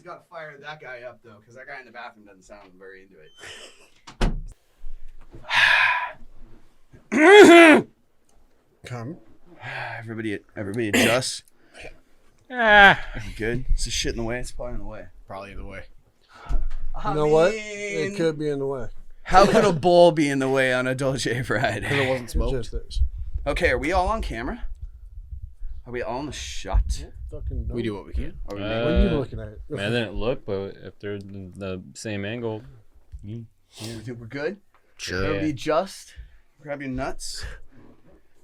got to fire that guy up, though, because that guy in the bathroom doesn't sound very into it. Come. Everybody adjust. Ah. Good. Is this shit in the way? It's probably in the way. Probably in the way. You know what? It could be in the way. How could a bowl be in the way on a Dolce Because Friday? it wasn't It smoked. just is. Okay, are we all on camera? Are we all in the shot? Fucking We do what we can. Are we What are you looking at? I didn't look, but if they're the same angle, we think we're good? Sure. Everybody adjust. Grab your nuts.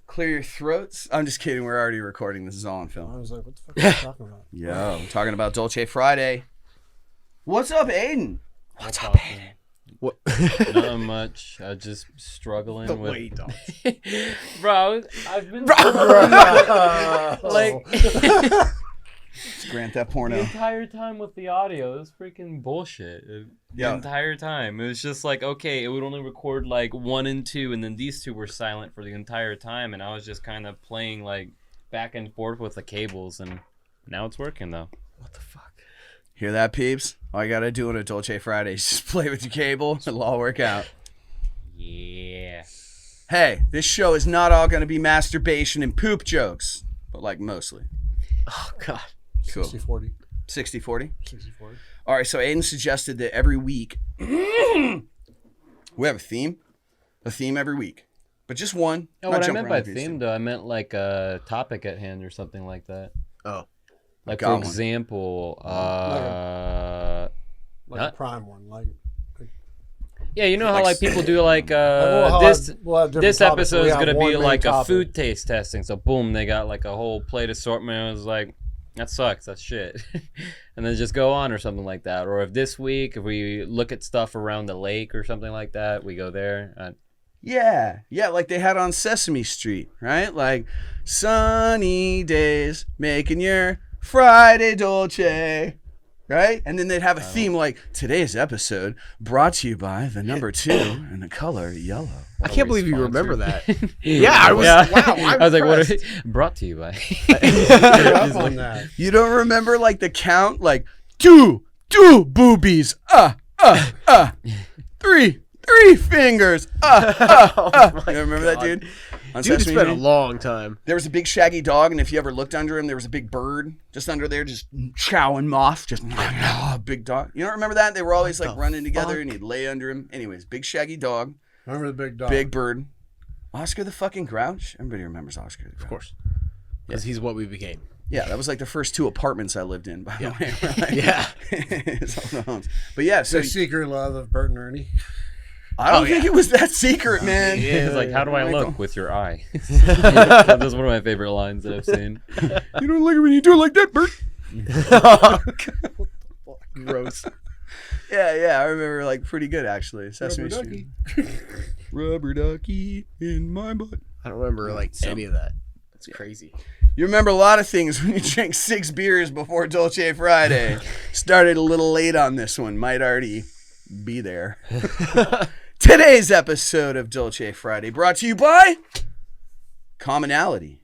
Clear your throats. I'm just kidding. We're already recording. This is all on I film. was like, what the fuck are you talking about? Yo, we're talking about Dolce Friday. What's up, Aiden? what's up, Aiden? What? Not much. I just struggling The with. weight, dog. Bro, I've been like It's Grand Theft the Porno. entire time with the audio. It was freaking bullshit. The Yeah. entire time. It was just like, okay, it would only record like 1 and 2, and then these two were silent for the entire time, and I was just kind of playing like back and forth with the cables, and now it's working though. What the fuck? Hear that, peeps? All you gotta do on a Dolce Friday is just play with your cable. It'll all work out. Yeah. Hey, this show is not all gonna be masturbation and poop jokes, but like mostly. Oh, God. Cool. 60-40. 60-40? 60-40. All right, so Aiden suggested that every week we have a theme every week, but just one. Oh, Not what I jump meant around by with these theme, things. though, I meant like a topic at hand or something like that. Oh. Like, got for one. example, Like Huh? a prime one. Like yeah, you know how Like like people do like we'll this. have different This topics, but episode we is have gonna one be main like a topic. food taste testing. So boom, they got like a whole plate assortment. I was like, that sucks. That's shit. And then just go on or something like that. Or if this week, if we look at stuff around the lake or something like that, we go there. Yeah, like they had on Sesame Street, right? Like sunny days making your Friday Dolce, right? And then they'd have a theme like today's episode brought to you by the number 2 and the color yellow. I can't believe you remember sponsored? that. Yeah, I was. Wow, I'm I was like, what? impressed. Brought to you by. Get up on that. You don't remember like the count, like two boobies, 3 fingers, Oh my You remember that, God. dude? On Dude, it's Sesame been a Street? long time. There was a big shaggy dog, and if you ever looked under him, there was a big bird just under there, just chowing moth, just big dog. You don't remember that? They were always like running together, and he'd lay under him. Anyways, big shaggy dog, Remember the big dog? big bird. Oscar the fucking Grouch. Everybody remembers Oscar the Grouch. Of course. Because he's what we became. Yeah, that was like the first 2 apartments I lived in, by the way. Right? Yeah. It's all the homes. But yeah, so The secret love of Bert and Ernie. I don't think it was that secret, man. It's like, how do I I look don't- with your eye? That's one of my favorite lines that I've seen. You don't like it when you do it like that, Bert. Gross. Yeah, I remember like pretty good actually. Sesame Rubber Street. Rubber ducky in my butt. I don't remember like any of that. That's crazy. You remember a lot of things when you drank 6 beers before Dolce Friday. Started a little late on this one. Might already be there. Today's episode of Dolce Friday brought to you by Commonality.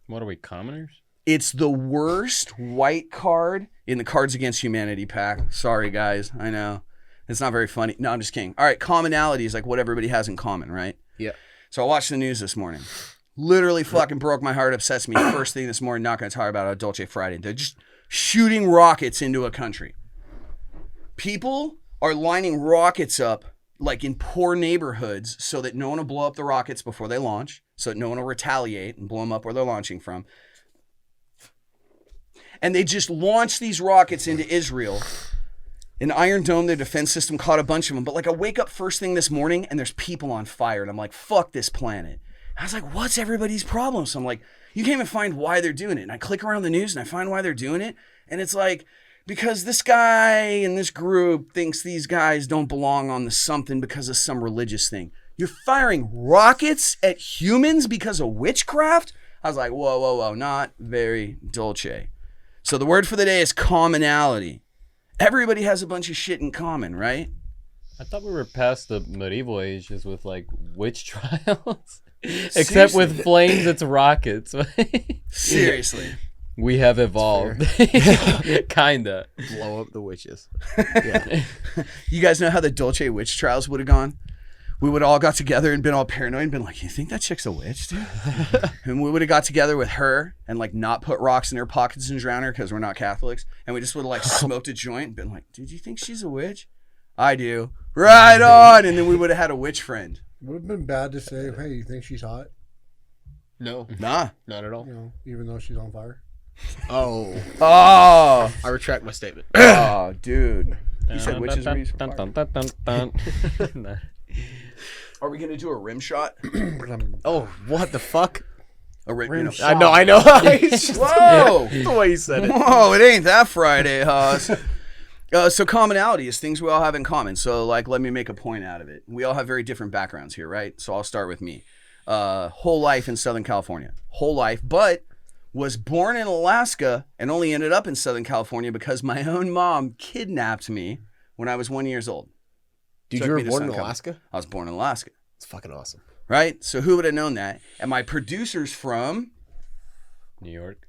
What are we, commoners? It's the worst white card in the Cards Against Humanity pack. Sorry, guys. I know. It's not very funny. No, I'm just kidding. All right, commonality is like what everybody has in common, right? Yeah. So I watched the news this morning. Literally fucking broke my heart, upsets me. First thing this morning, not going to talk about a Dolce Friday. They're just shooting rockets into a country. People are lining rockets up like in poor neighborhoods so that no one will blow up the rockets before they launch, so that no one will retaliate and blow them up where they're launching from. And they just launch these rockets into Israel. In Iron Dome, their defense system caught a bunch of them. But like I wake up first thing this morning and there's people on fire. And I'm like, fuck this planet. I was like, what's everybody's problem? So I'm like, you can't even find why they're doing it. And I click around the news and I find why they're doing it. And it's like, because this guy in this group thinks these guys don't belong on the something because of some religious thing. You're firing rockets at humans because of witchcraft? I was like, whoa, not very Dolce. So the word for the day is commonality. Everybody has a bunch of shit in common, right? I thought we were past the medieval ages with like witch trials. Except Seriously. with flames, it's rockets. Seriously. We have evolved. Kinda. Blow up the witches. You guys know how the Dolce witch trials would have gone? We would have all got together and been all paranoid and been like, you think that chick's a witch, dude? And we would have got together with her and like not put rocks in her pockets and drown her because we're not Catholics. And we just would have like smoked a joint and been like, dude, you think she's a witch? I do. Right on. And then we would have had a witch friend. Would have been bad to say, hey, you think she's hot? No, Nah. not at all. You know, even though she's on fire. Oh, Oh. I retract my statement. Oh, dude. You said witches are used for fire. Are we going to do a rim shot? Oh, what the fuck? A rim, Rim you know. shot. I know. Whoa. The way you said it. Whoa, it ain't that Friday, Haas. So commonality is things we all have in common. So like, let me make a point out of it. We all have very different backgrounds here, right? So I'll start with me. Whole life in Southern California. Whole life, but was born in Alaska and only ended up in Southern California because my own mom kidnapped me when I was 1 year old. Dude, Took you were me to born in Southern Alaska? I was born in Alaska, It's fucking awesome. right? So who would have known that? And my producer's from... New York.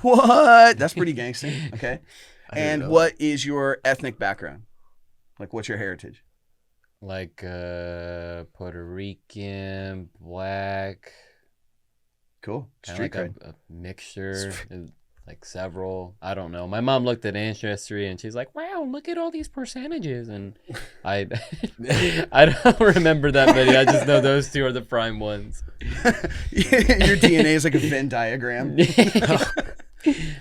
What? That's pretty gangster. Okay. I didn't And know. what is your ethnic background? Like, what's your heritage? Like Puerto Rican, black, Cool. kind Street of like cred. a mixture, like several. I don't know. My mom looked at Ancestry and she's like, "Wow, look at all these percentages." And I, I don't remember that many. I just know those two are the prime ones. Your DNA is like a Venn diagram.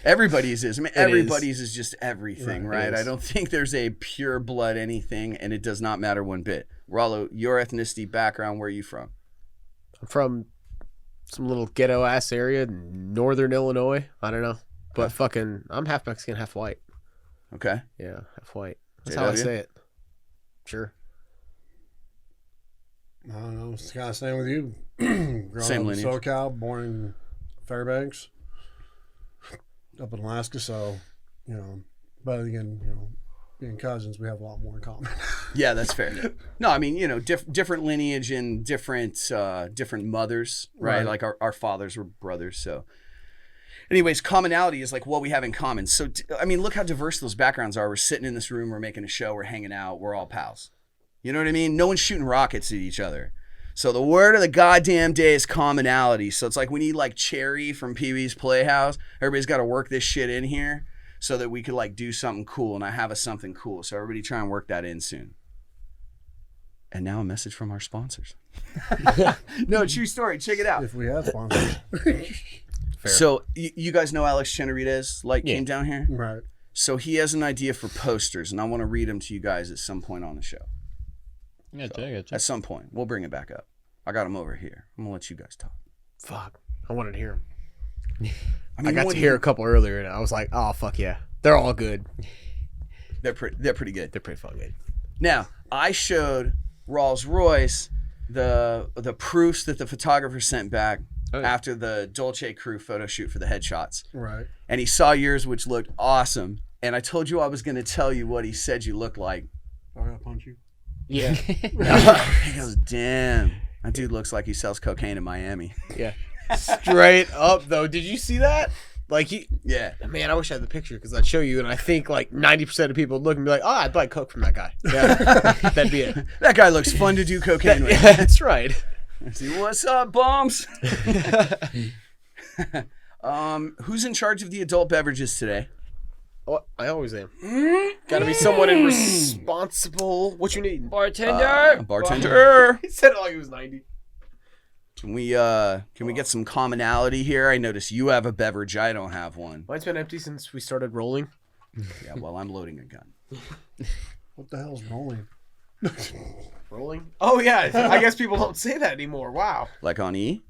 Everybody's is. I mean, everybody's is just everything, Right, it right? I is. don't think there's a pure blood anything, and it does not matter one bit. Rollo, your ethnicity, background, where are you from? I'm from some little ghetto ass area in northern Illinois. I don't know. But fucking, I'm half Mexican, half white. Okay. Yeah, half white. That's how I JW? say it. Sure. I don't know. It's kind of same with you. Growing Same up lineage. in SoCal, born in Fairbanks, up in Alaska. So, you know, but again, you know, being cousins, we have a lot more in common. Yeah, that's fair. No, I mean, you know, different lineage and different mothers, right? Right. Like our fathers were brothers. So, anyways, commonality is like what we have in common. So, I mean, look how diverse those backgrounds are. We're sitting in this room, we're making a show, we're hanging out, we're all pals. You know what I mean? No one's shooting rockets at each other. So the word of the goddamn day is commonality. So it's like we need like Cherry from Pee-wee's Playhouse. Everybody's got to work this shit in here so that we could like do something cool, and I have a something cool. So everybody try and work that in soon. And now a message from our sponsors. No, true story. Check it out. If we have sponsors. Fair. So you guys know Alex Chenerides Yeah. came down here? Right. So he has an idea for posters, and I want to read them to you guys at some point on the show. Yeah, check. At some point. We'll bring it back up. I got them over here. I'm going to let you guys talk. Fuck. I wanted to hear him. I I got to hear a couple earlier and I was like, oh, fuck yeah. They're all good. They're pretty good. They're pretty fucking good. Now, I showed Rolls Royce the proofs that the photographer sent back after the Dolce crew photo shoot for the headshots. Right. And he saw yours, which looked awesome. And I told you I was going to tell you what he said you looked like. I gotta punch you. Yeah. He goes, damn, that dude looks like he sells cocaine in Miami. Yeah. Straight up, though. Did you see that? Like, Yeah. man, I wish I had the picture because I'd show you, and I think like 90% of people would look and be like, oh, I'd buy Coke from that guy. Yeah. That'd be it. That guy looks fun to do cocaine with. That's right. See, what's up, bums? Who's in charge of the adult beverages today? Oh, I always am. Gotta be someone irresponsible. What you need? Bartender. Bartender. He said it like he was 90. Can we get some commonality here? I notice you have a beverage. I don't have one. Mine's been empty since we started rolling. Yeah, well, I'm loading a gun. What the hell's rolling? Rolling? Oh, yeah. I guess people don't say that anymore. Wow. Like on E?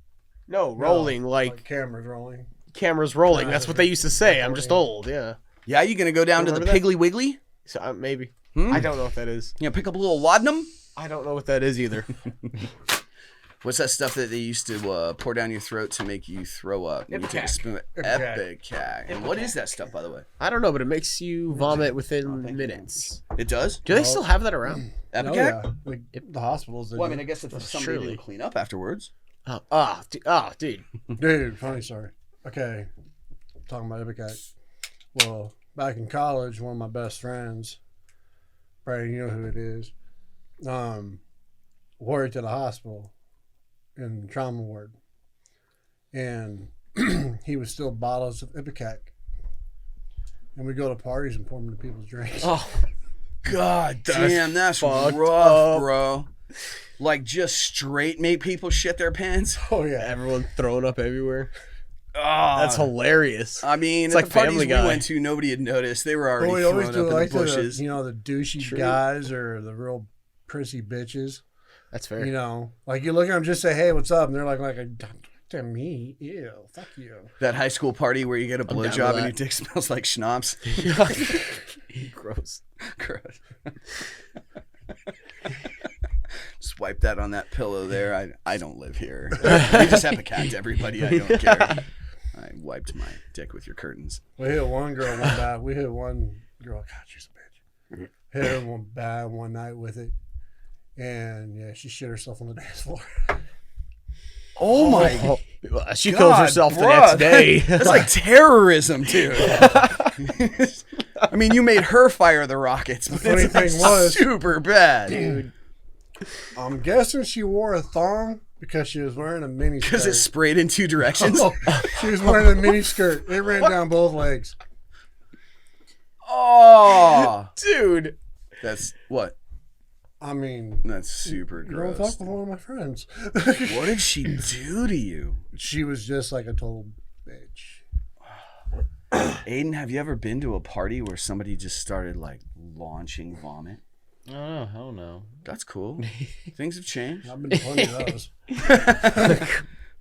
No, rolling, like Like cameras rolling. cameras rolling. That's what they used to say. I'm just old, yeah. Yeah, you gonna go down to the Remember that? Piggly Wiggly? So maybe. Hmm? I don't know what that is. You know, pick up a little laudanum? I don't know what that is either. What's that stuff that they used to pour down your throat to make you throw up? And you take a Ipecac. spoon. Ipecac. Epicac. And what is that stuff, by the way? I don't know, but it makes you vomit within minutes. It does? Do they still have that around? Epicac? Oh, yeah. Like the hospitals. They Well, I do. mean, I guess if somebody surely. didn't clean up afterwards. Dude. Dude, funny story. Okay. talking about Ipecac. Well, back in college, one of my best friends, Brady, you know who it is, worked at a hospital in the trauma ward. And he was still bottles of Ipecac. And we go to parties and pour them into people's drinks. Oh, God damn, that's fucked rough, up. bro. Like, just straight make people shit their pants. Oh, yeah. everyone throwing up everywhere. Oh, That's hilarious. I mean, It's at like the parties Family we Guy. went to, nobody had noticed. They were But already we always thrown do up it in like the the, bushes. the douchey True. guys or the real prissy bitches. That's fair. You know, like you look at them, just say, "Hey, what's up?" And they're like, "Don't talk to me, ew, fuck you." That high school party where you get a I'm down with blowjob and that. your dick smells like schnapps. Gross. Gross. Swipe that on that pillow there. I don't live here. You just have a cat, everybody. I don't care. I wiped my dick with your curtains. We hit one girl one bad. We hit one girl. God, she's a bitch. Hit her one bad one night with it, and yeah, she shit herself on the dance floor. Oh my Oh, well, she kills God, herself the bruh. next day. That's like terrorism, dude. I mean, you made her fire the rockets, but funny it's like thing was- super bad, dude. I'm guessing she wore a thong because she was wearing a mini skirt. Because it sprayed in two directions. Oh, she was wearing a mini skirt. It ran down both legs. Oh, Dude. that's what? I mean, That's super you don't gross. talk with one of my friends. What did she do to you? She was just like a total bitch. Aiden, have you ever been to a party where somebody just started like launching vomit? I don't know. Hell no. That's cool. Things have changed. I've been to plenty of those.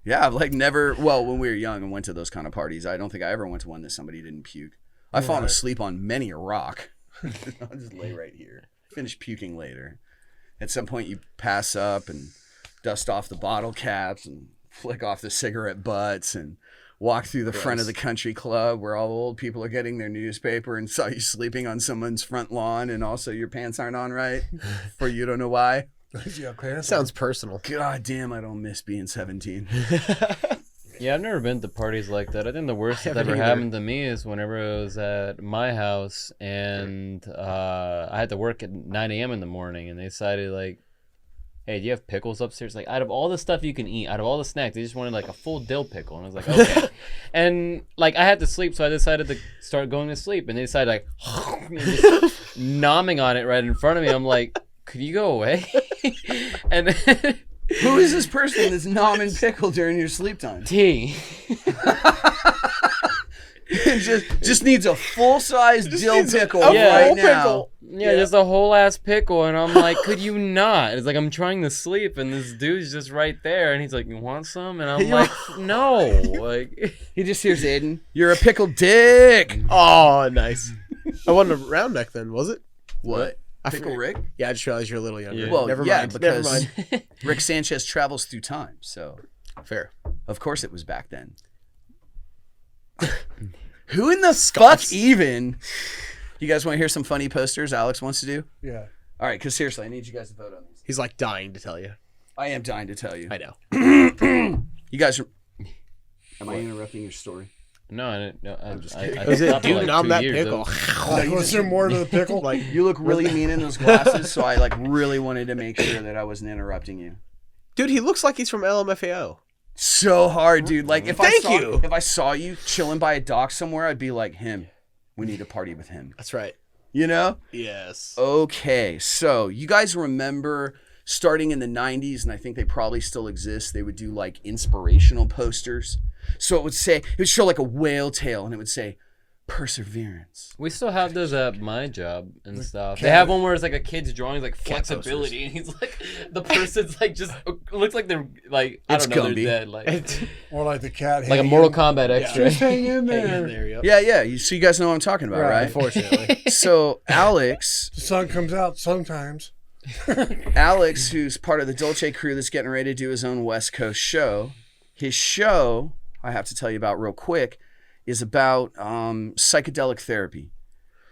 Yeah, I've like never. Well, when we were young and went to those kind of parties, I don't think I ever went to one that somebody didn't puke. I've fallen Right. asleep on many a rock. I'll just lay right here. Finish puking later. At some point, you pass up and dust off the bottle caps and flick off the cigarette butts and walk through the front of the country club where all the old people are getting their newspaper and saw you sleeping on someone's front lawn and also your pants aren't on right for you don't know why. Yeah, pants. Sounds personal. God damn, I don't miss being 17. Yeah, I've never been to parties like that. I think the worst that haven't ever either. happened to me is whenever it was at my house and I had to work at 9 a.m. in the morning and they decided like, hey, do you have pickles upstairs? Like, out of all the stuff you can eat, out of all the snacks, they just wanted like a full dill pickle. And I was like, okay. And like, I had to sleep, so I decided to start going to sleep. And they decided like, and just nomming on it right in front of me. I'm like, could you go away? And then Who is this person that's nomming pickle during your sleep time? T. just needs a full-size dill pickle a right full now. pickle. Yeah, just a whole ass pickle, and I'm like, could you not? It's like I'm trying to sleep, and this dude's just right there, and he's like, you want some? And I'm like, no, like, He just hears Aiden. You're a pickle dick. Oh, nice. I wasn't around back then, was it? What? I Pickle forget. Rick? Yeah, I just realized you're a little younger. Yeah. Well, never yeah, mind. because Never mind. Rick Sanchez travels through time, so Fair. of course it was back then. Who in the fuck even? You guys want to hear some funny posters Alex wants to do? Yeah. All right, because seriously, I need you guys to vote on these. He's like dying to tell you. I am dying to tell you. I know. You guys are... Am I interrupting your story? no, I didn't. No, I just I kidding. Was it, stopped for dude, like nom 2 that years. pickle. Was there more to the pickle? Like, You look really mean in those glasses, so I like really wanted to make sure that I wasn't interrupting you. dude, he looks like he's from LMFAO. So hard, dude. Like if Thank you. if I saw you chilling by a dock somewhere, I'd be like, him. We need to party with him. That's right. You know? Yes. Okay, so you guys remember starting in the 90s, and I think they probably still exist, they would do like inspirational posters. So it would show like a whale tail, and it would say, perseverance. We still have those at my job and stuff. They have one where it's like a kid's drawing, like flexibility, and he's like, the person's like just looks like they're like I It's don't know, Gumby. they're dead, like Or like the cat. like a hanging- Mortal Kombat extra. Just hang in Hey, there. there you go. Yeah. So you guys know what I'm talking about, right? Unfortunately. So Alex, The sun comes out sometimes. who's part of the Dolce crew that's getting ready to do his own West Coast show, his show, I have to tell you about real quick, is about psychedelic therapy.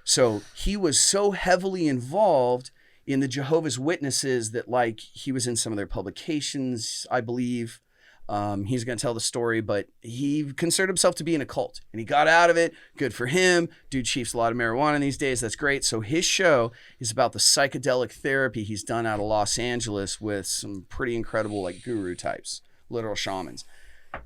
So he was so heavily involved in the Jehovah's Witnesses that like he was in some of their publications, I believe. He's going to tell the story, but he considered himself to be in a cult, and he got out of it. Good for him. Dude chiefs a lot of marijuana these days. That's great. So his show is about the psychedelic therapy he's done out of Los Angeles with some pretty incredible like guru types, literal shamans.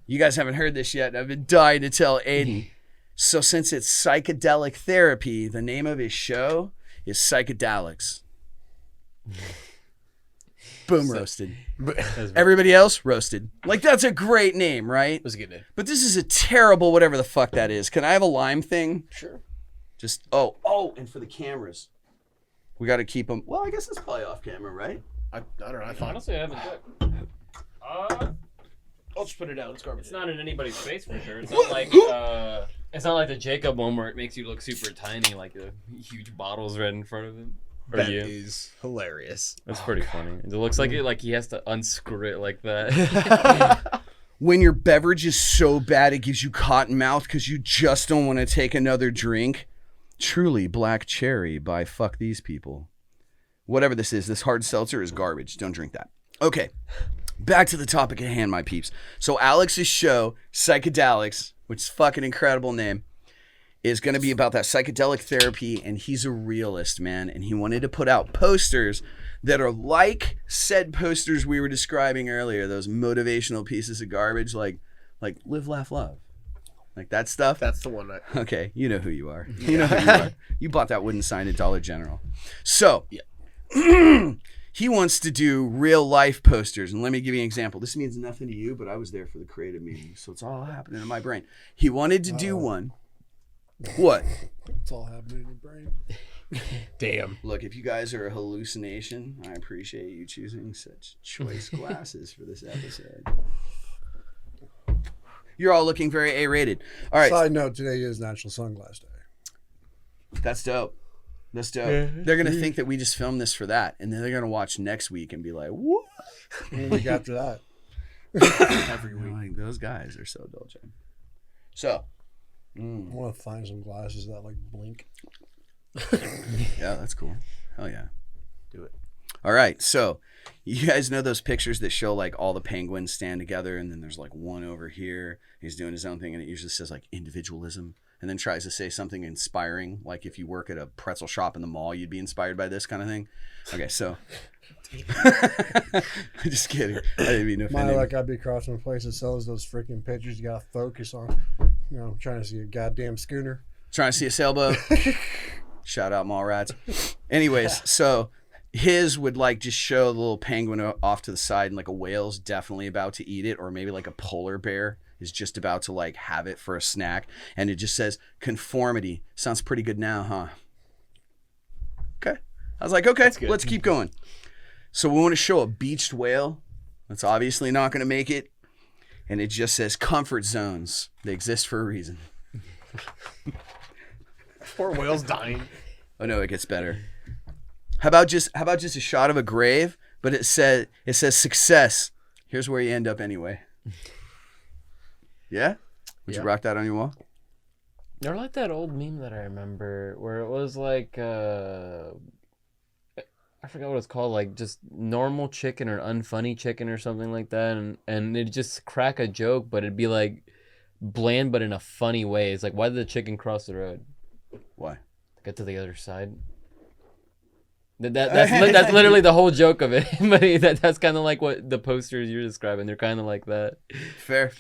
You guys haven't heard this yet. I've been dying to tell Aiden. So since it's psychedelic therapy, the name of his show is Psychedelics. Boom, roasted. Everybody else, roasted. Like, that's a great name, right? It was a good name. But this is a terrible whatever the fuck that is. Can I have a lime thing? Sure. Just, and for the cameras. We got to keep them. Well, I guess it's probably off camera, right? I don't know. I thought Honestly, I haven't checked. I'll just put it out. It's garbage. It's not in anybody's face for sure. It's not like the Jacob one where it makes you look super tiny, like the huge bottles right in front of him. Or That you. is hilarious. That's pretty funny. It looks like he has to unscrew it like that. When your beverage is so bad it gives you cotton mouth because you just don't want to take another drink. Truly Black Cherry by Fuck These People. Whatever this is, this hard seltzer is garbage. Don't drink that. Okay, back to the topic at hand, my peeps. So Alex's show, Psychedelics, which is a fucking incredible name, is going to be about that psychedelic therapy, and he's a realist, man, and he wanted to put out posters that are like said posters we were describing earlier, those motivational pieces of garbage, like live, laugh, love. Like that stuff. That's the one. Okay, you know who you are. You know who you are. You bought that wooden sign at Dollar General. So, he wants to do real life posters. And let me give you an example. This means nothing to you, but I was there for the creative meeting, so it's all happening in my brain. He wanted to do one. What? It's all happening in your brain. Damn. Look, if you guys are a hallucination, I appreciate you choosing such choice glasses for this episode. You're all looking very A-rated. All right. Side note, today is National Sunglass Day. That's dope. That's dope. They're going to think that we just filmed this for that, and then they're going to watch next week and be like, what? And the week after that. Every week. Like, those guys are so indulgent. So. I want to find some glasses that like blink. Yeah, that's cool. Hell yeah. Do it. All right. So you guys know those pictures that show like all the penguins stand together and then there's like one over here. He's doing his own thing and it usually says like individualism and then tries to say something inspiring. Like if you work at a pretzel shop in the mall, you'd be inspired by this kind of thing. Okay. So just kidding. I didn't mean to offend My you. like I'd be crossing a place that sells those freaking pictures. You gotta focus on. You know, I'm trying to see a goddamn schooner. Trying to see a sailboat. Shout out mall rats. Anyways, so his would like just show the little penguin off to the side and like a whale's definitely about to eat it, or maybe like a polar bear is just about to like have it for a snack, and it just says conformity. Sounds pretty good now, huh? Okay. I was like, okay, let's keep going. So we want to show a beached whale that's obviously not going to make it, and it just says comfort zones. They exist for a reason. Poor whale's dying. Oh no, it gets better. How about just a shot of a grave, but it says success. Here's where you end up anyway. Yeah? Would you rock that on your wall? They're like that old meme that I remember where it was like I forgot what it's called, like just normal chicken or unfunny chicken or something like that, and it'd just crack a joke, but it'd be like bland but in a funny way. It's like, why did the chicken cross the road? Why? To get to the other side. That's literally the whole joke of it. But that's kind of like what the posters you're describing. They're kind of like that. Fair.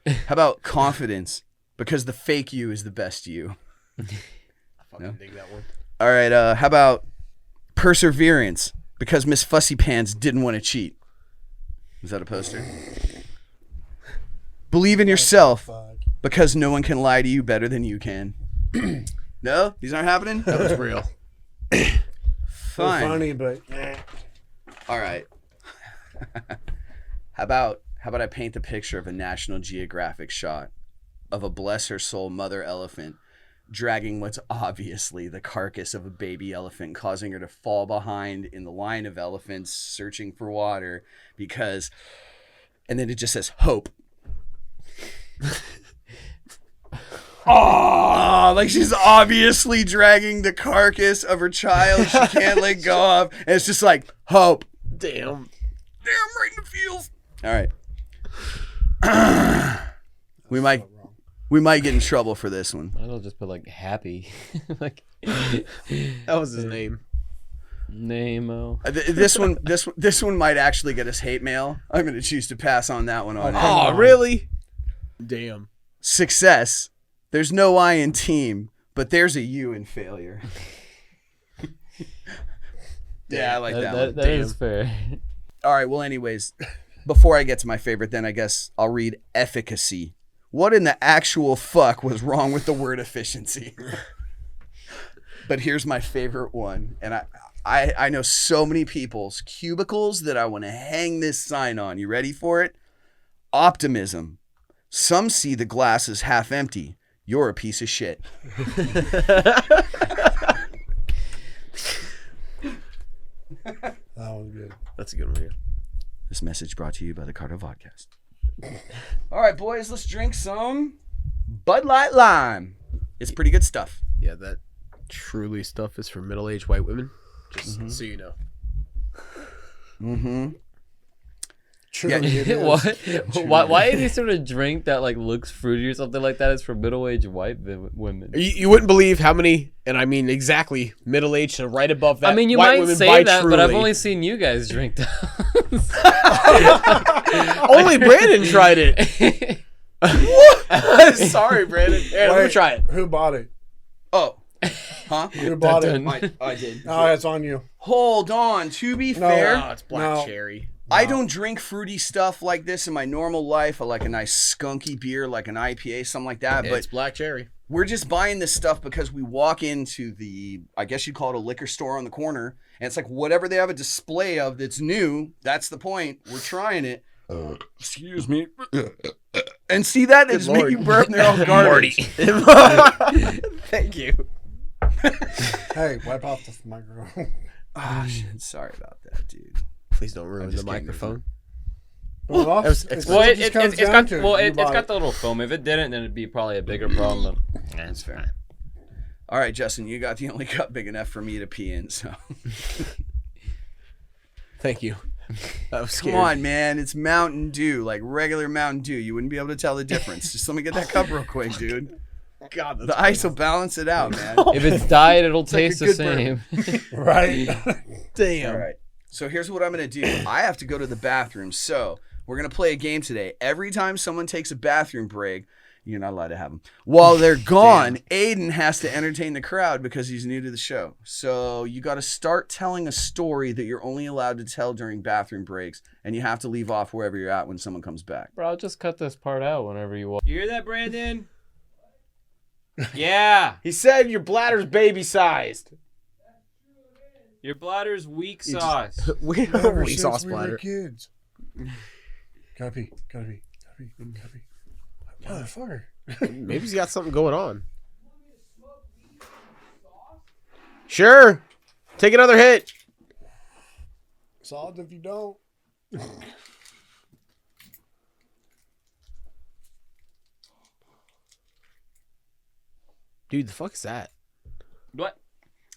How about confidence? Because the fake you is the best you. I fucking dig that one. All right. How about perseverance? Because Miss Fussy Pants didn't want to cheat. Is that a poster? Believe in yourself. Fuck. Because no one can lie to you better than you can. No? These aren't happening? That was real. Fine. They're funny, but All right. How about I paint the picture of a National Geographic shot of a bless her soul mother elephant dragging what's obviously the carcass of a baby elephant, causing her to fall behind in the line of elephants searching for water and then it just says hope. Oh, like she's obviously dragging the carcass of her child she can't let go of, and it's just like hope. Damn. Damn, right in the feels. All right. We might So wrong. we might get in trouble for this one. Might as well just put like happy, like That was his name. Nemo. This one might actually get us hate mail. I'm going to choose to pass on that one on. Oh, Oh, on. really? Damn. Success. There's no I in team, but there's a U in failure. Yeah, I like that one. That is fair. All right, well, anyways, before I get to my favorite, then I guess I'll read efficacy. What in the actual fuck was wrong with the word efficiency? But here's my favorite one, and I know so many people's cubicles that I want to hang this sign on. You ready for it? Optimism. Some see the glass as half empty. You're a piece of shit. That was good. That's a good one. Yeah. This message brought to you by the Carter Vodcast. All right, boys, let's drink some Bud Light Lime. It's pretty good stuff. Yeah, that truly stuff is for middle-aged white women. Just so you know. Mm-hmm. Truly, it is. What? Why any sort of drink that like looks fruity or something like that is for middle-aged white women? You wouldn't believe how many, and I mean exactly, middle-aged to right above that. I mean, you white might women say buy that, but I've Truly. only seen you guys drink those. Only Brandon tried it. What? Sorry, Brandon. Here, let me Wait, try it. Who bought it? Oh. Huh? Who bought it? Dun-dun. I did. Oh, it's on you. Hold on. To be No. fair, Oh, it's black No. cherry. I don't drink fruity stuff like this in my normal life. I like a nice skunky beer, like an IPA, something like that. But It's black cherry. we're just buying this stuff because we walk into the, I guess you'd call it a liquor store on the corner. And it's like whatever they have a display of that's new, that's the point. We're trying it. Excuse me. And see that? It just make Lord. you burp and they're all garbage. Thank you. Hey, wipe off the microphone. Ah, shit. Sorry about that, dude. Please don't ruin the just can't microphone. Well, off, it's- Well, it just comes it's down got to it. well, You it's bought got it. the little foam. If it didn't, then it'd be probably a bigger problem. That's fair. All right, Justin, you got the only cup big enough for me to pee in, so. Thank you. That was Come scary. on, man. It's Mountain Dew, like regular Mountain Dew. You wouldn't be able to tell the difference. Just let me get that cup real quick, dude. God, that's The ice will balance it out, man. If it's diet, it'll like taste a the good burp. same. Right? damn. All right. So here's what I'm going to do. I have to go to the bathroom. So we're going to play a game today. Every time someone takes a bathroom break, you're not allowed to have them. While they're gone, Aiden has to entertain the crowd because he's new to the show. So you got to start telling a story that you're only allowed to tell during bathroom breaks, and you have to leave off wherever you're at when someone comes back. Bro, I'll just cut this part out whenever you want. You hear that, Brandon? Yeah. He said your bladder's baby-sized. Your bladder's weak sauce. We Ever weak since sauce we were bladder. kids. Gotta pee. Gotta pee. Gotta pee. Gotta pee. Motherfucker. Maybe he's got something going on. Sure. Take another hit. Solid if you don't. Dude, the fuck is that? What?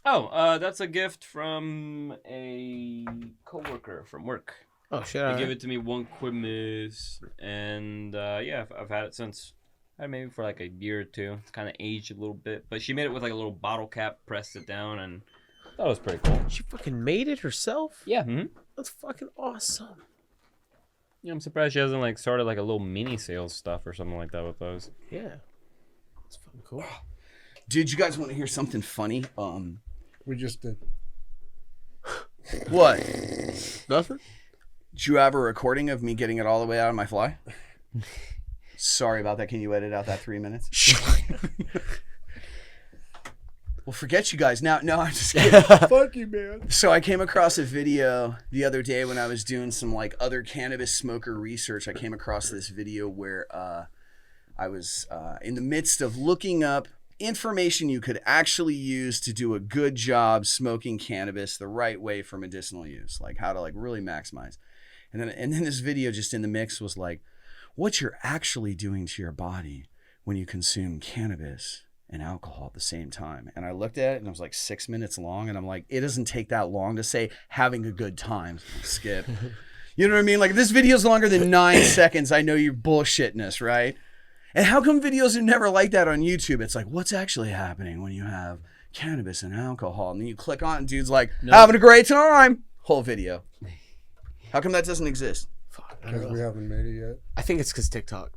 Oh, that's a gift from a coworker from work. Oh, shit. He alright. gave it to me one Christmas, and yeah, I've had it since. Maybe for like a year or two. It's kind of aged a little bit, but she made it with like a little bottle cap, pressed it down, and that was pretty cool. She fucking made it herself? Yeah. That's fucking awesome. Yeah, I'm surprised she hasn't like started like a little mini sales stuff or something like that with those. Yeah. That's fucking cool. Dude, you guys want to hear something funny? We just did. What? Nothing? Did you have a recording of me getting it all the way out of my fly? Sorry about that. Can you edit out that 3 minutes? Well, forget you guys. No, I'm just kidding. Fuck you, man. So I came across a video the other day when I was doing some like other cannabis smoker research. I came across this video where I was in the midst of looking up information you could actually use to do a good job smoking cannabis the right way for medicinal use, like how to like really maximize. And then this video just in the mix was like, what you're actually doing to your body when you consume cannabis and alcohol at the same time. And I looked at it and it was like 6 minutes long, and I'm like, it doesn't take that long to say having a good time. Skip. You know what I mean? Like, if this video's longer than 9 seconds, I know you're bullshitting us, right? And how come videos are never like that on YouTube? It's like, what's actually happening when you have cannabis and alcohol? And then you click on it and dude's like, having a great time. Whole video. How come that doesn't exist? Fuck, I Because don't we know. haven't made it yet. I think it's because TikTok.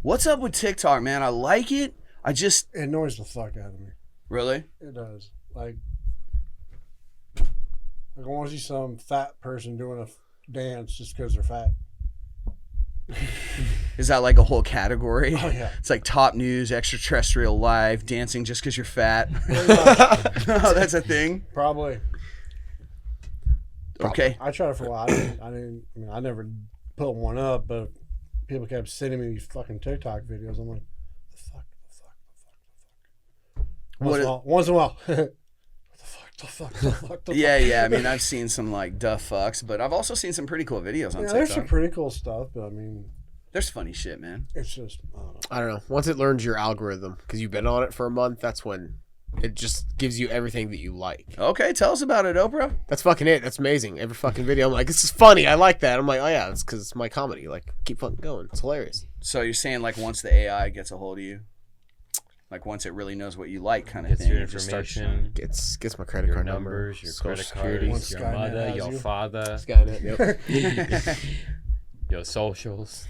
What's up with TikTok, man? I like it. I just... It annoys the fuck out of me. Really? It does. Like I want to see some fat person doing a dance just because they're fat. Is that like a whole category? Oh, yeah. It's like top news, extraterrestrial live, dancing just because you're fat. Oh, that's a thing? Probably. Okay. I tried it for a while. I mean, I never put one up, but people kept sending me these fucking TikTok videos. I'm like, the fuck. Once in a while. The fuck. Yeah. I mean, I've seen some like duh fucks, but I've also seen some pretty cool videos on Yeah, there's some TikTok. pretty cool stuff, but I mean, There's funny shit, man. it's just, I don't know. I don't know. Once it learns your algorithm, because you've been on it for a month, that's when it just gives you everything that you like. Okay, tell us about it, Oprah. That's fucking it. That's amazing. Every fucking video, I'm like, this is funny. I like that. I'm like, oh yeah, it's because it's my comedy. Like, keep fucking going. It's hilarious. So you're saying like once the AI gets a hold of you, like once it really knows what you like, kind of Gets thing, your it just starts information, Gets my credit your card numbers, your Social credit Security. cards, your Skynet mother, has your you. father, Skynet. Yep. your socials.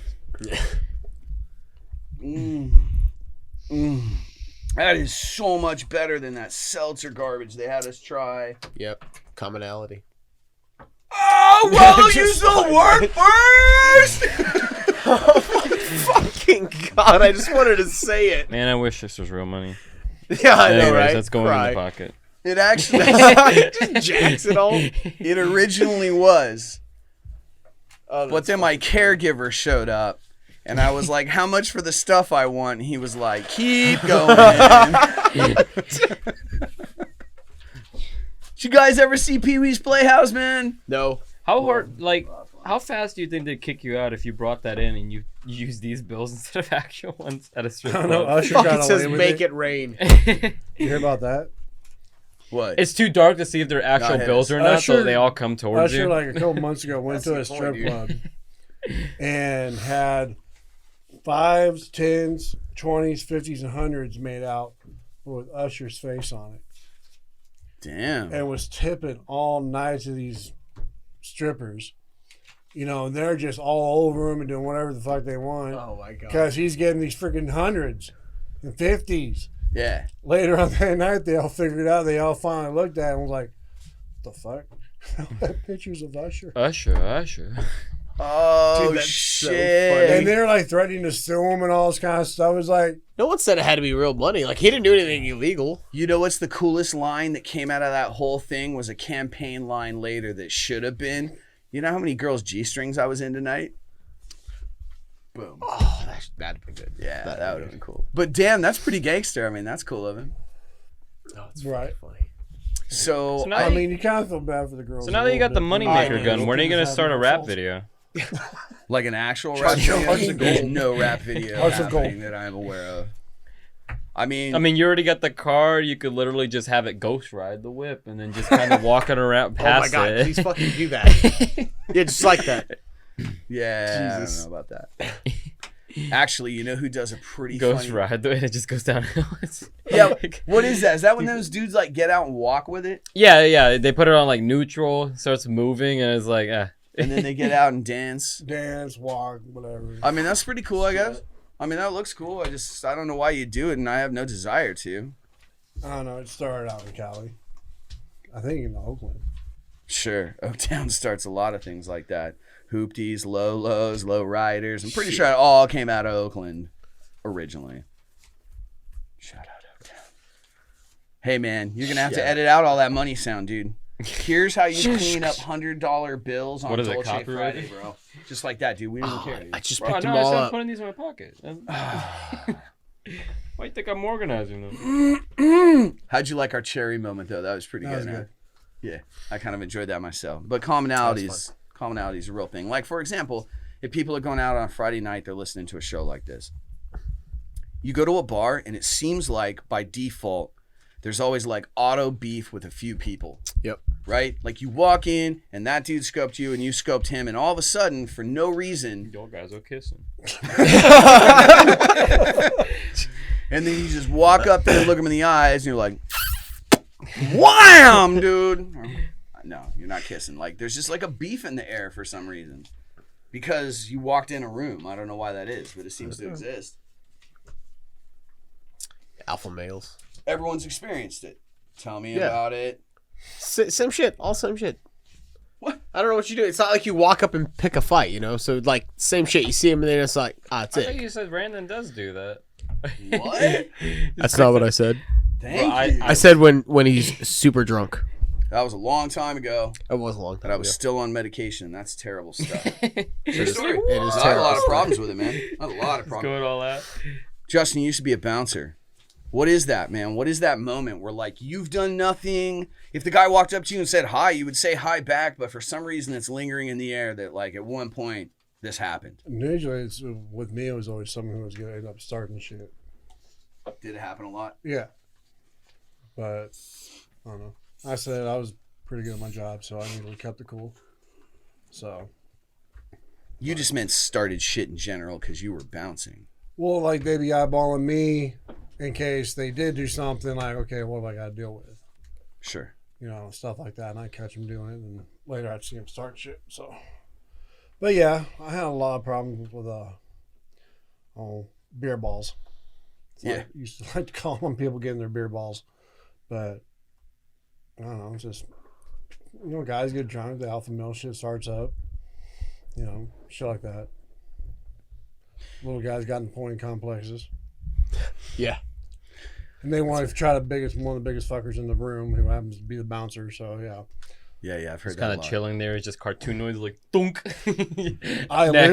That is so much better than that seltzer garbage they had us try. Yep. Commonality. Oh, well, use the word first. Fucking God! I just wanted to say it. Man, I wish this was real money. Yeah, I know, Anyways, right? that's going Cry. in the pocket. It actually, Just jacks it all. it originally was. Oh, But then my caregiver showed up, and I was like, how much for the stuff I want? And he was like, keep going. Did you guys ever see Pee-wee's Playhouse, man? No. How hard, like, how fast do you think they'd kick you out if you brought that in and you use these bills instead of actual ones at a strip I don't know. club? Usher got Fucking away says with make it. it rain. You hear about that? What? It's too dark to see if they're actual hit bills us. or not, so Usher- they all come towards Usher, you. like a couple months ago, went to a That's the strip point, dude. club and had 5s, 10s, 20s, 50s, and 100s made out with Usher's face on it. Damn. And was tipping all night to these strippers. You know, and they're just all over him and doing whatever the fuck they want. Oh my God. Because he's getting these freaking 100s and 50s. Yeah. Later on that night, they all figured it out. They all finally looked at it and was like, what the fuck? They had pictures of Usher. Usher. Oh, Dude, that's so shit. funny. And they're like threatening to sue him and all this kind of stuff. It's like, No one said it had to be real money. Like, he didn't do anything illegal. You know what's the coolest line that came out of that whole thing was a campaign line later that should have been, you know how many girls' G-strings I was in tonight? Boom. Oh, that'd be good. Yeah, That'd that be would have good. been cool. But damn, that's pretty gangster. I mean, that's cool of him. Oh, it's Right. funny. So, So now I you- mean, you kind of feel bad for the girls. So a now that you little got the bit. moneymaker I gun, know. when are you gonna Just start a having rap assaults. video? like an actual rap Hearts of video, gold. there's no rap video Hearts of happening gold. that I'm aware of. I mean, You already got the car. You could literally just have it ghost ride the whip and then just kind of walking around Oh my past God! it. Please fucking do that. Yeah, just like that. yeah, Jesus. I don't know about that. Actually, you know who does a pretty Ghost funny... ride the way it just goes downhill. It's Yeah, like- what is that? Is that when those dudes like get out and walk with it? yeah. They put it on like neutral, starts moving, and it's like, And then they get out and dance. Dance, walk, whatever. I mean, that's pretty cool, I guess. I mean, that looks cool. I don't know why you do it, and I have no desire to. I don't know. It started out in Cali. I think in Oakland. Sure, Oaktown starts a lot of things like that. Hoopties, low lows, low riders. I'm pretty sure it all came out of Oakland originally. Shout out Oaktown. Hey, man, you're going to have to edit out all that money sound, dude. Here's how you clean up $100 bills on What is it, Dolce copyrighted? Friday, bro. Just like that, dude. We don't care, dude. I just bro, picked no, them I all started up. putting these in my pocket. Why you think I'm organizing them? How'd you like our cherry moment, though? That was pretty That good. was huh? good. Yeah, I kind of enjoyed that myself. But commonality is a real thing. Like, for example, if people are going out on a Friday night, they're listening to a show like this. You go to a bar, and it seems like, by default, there's always, like, auto beef with a few people. Yep. right? Like you walk in and that dude scoped you and you scoped him, and all of a sudden, for no reason, Your guys are kissing. and then you just walk up there and look him in the eyes, and you're like, wham, dude. No, you're not kissing. Like there's just like a beef in the air for some reason. Because you walked in a room. I don't know why that is, but it seems to exist. Alpha males. Everyone's experienced it. Tell me Yeah. about it. Same shit. All same shit. What? I don't know what you do. It's not like you walk up and pick a fight, you know? So, like, same shit. You see him and then it's like, it's I thought it. you said Brandon does do that. What? That's not what I said. Thank Well, you. I said when he's super drunk. That was a long time ago It was a long that time I was ago. still on medication. That's terrible stuff. It True is, story. it is I had a terrible. lot of problems with it, man. I had a lot of Let's problems. go with all that. Justin, you used to be a bouncer. What is that, man? What is that moment where, like, you've done nothing? If the guy walked up to you and said hi, you would say hi back, but for some reason it's lingering in the air that, like, at one point this happened. And usually, it's, with me, it was always someone who was going to end up starting shit. Did it happen a lot? Yeah. But, I don't know. I said I was pretty good at my job, so I usually kept it cool. So, You just meant started shit in general because you were bouncing. well, like, they'd be eyeballing me in case they did do something, like, okay, what have I got to deal with? Sure. You know, stuff like that. And I'd catch them doing it, and later I'd see them start shit. So, but yeah, I had a lot of problems with beer balls. Yeah. I used to like to call them people getting their beer balls, but I don't know. It's just, you know, guys get drunk, the alpha male shit starts up, you know, shit like that. Little guys got in point complexes, Yeah. and they want to try one of the biggest fuckers in the room, who happens to be the bouncer. So yeah, Yeah, I've heard It's that kind a of lot. chilling there. It's just cartoon noise like thunk. I Next.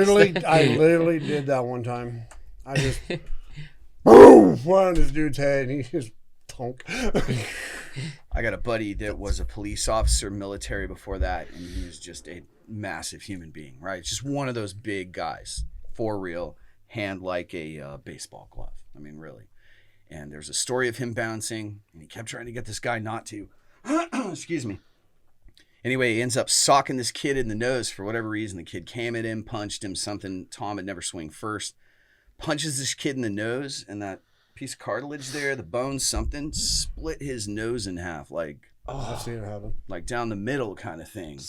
literally did that one time. I just boom one on this dude's head, and he just tonk. I got a buddy that was a police officer, military before that, and he was just a massive human being, right? Just one of those big guys, for real, hand like a baseball glove. I mean, really. And there's a story of him bouncing, and he kept trying to get this guy not to. Excuse me. Anyway, he ends up socking this kid in the nose for whatever reason. The kid came at him, punched him, something Tom had never swing first. Punches this kid in the nose, and that piece of cartilage there, the bone, something, split his nose in half, like I've seen it happen. down the middle kind of thing.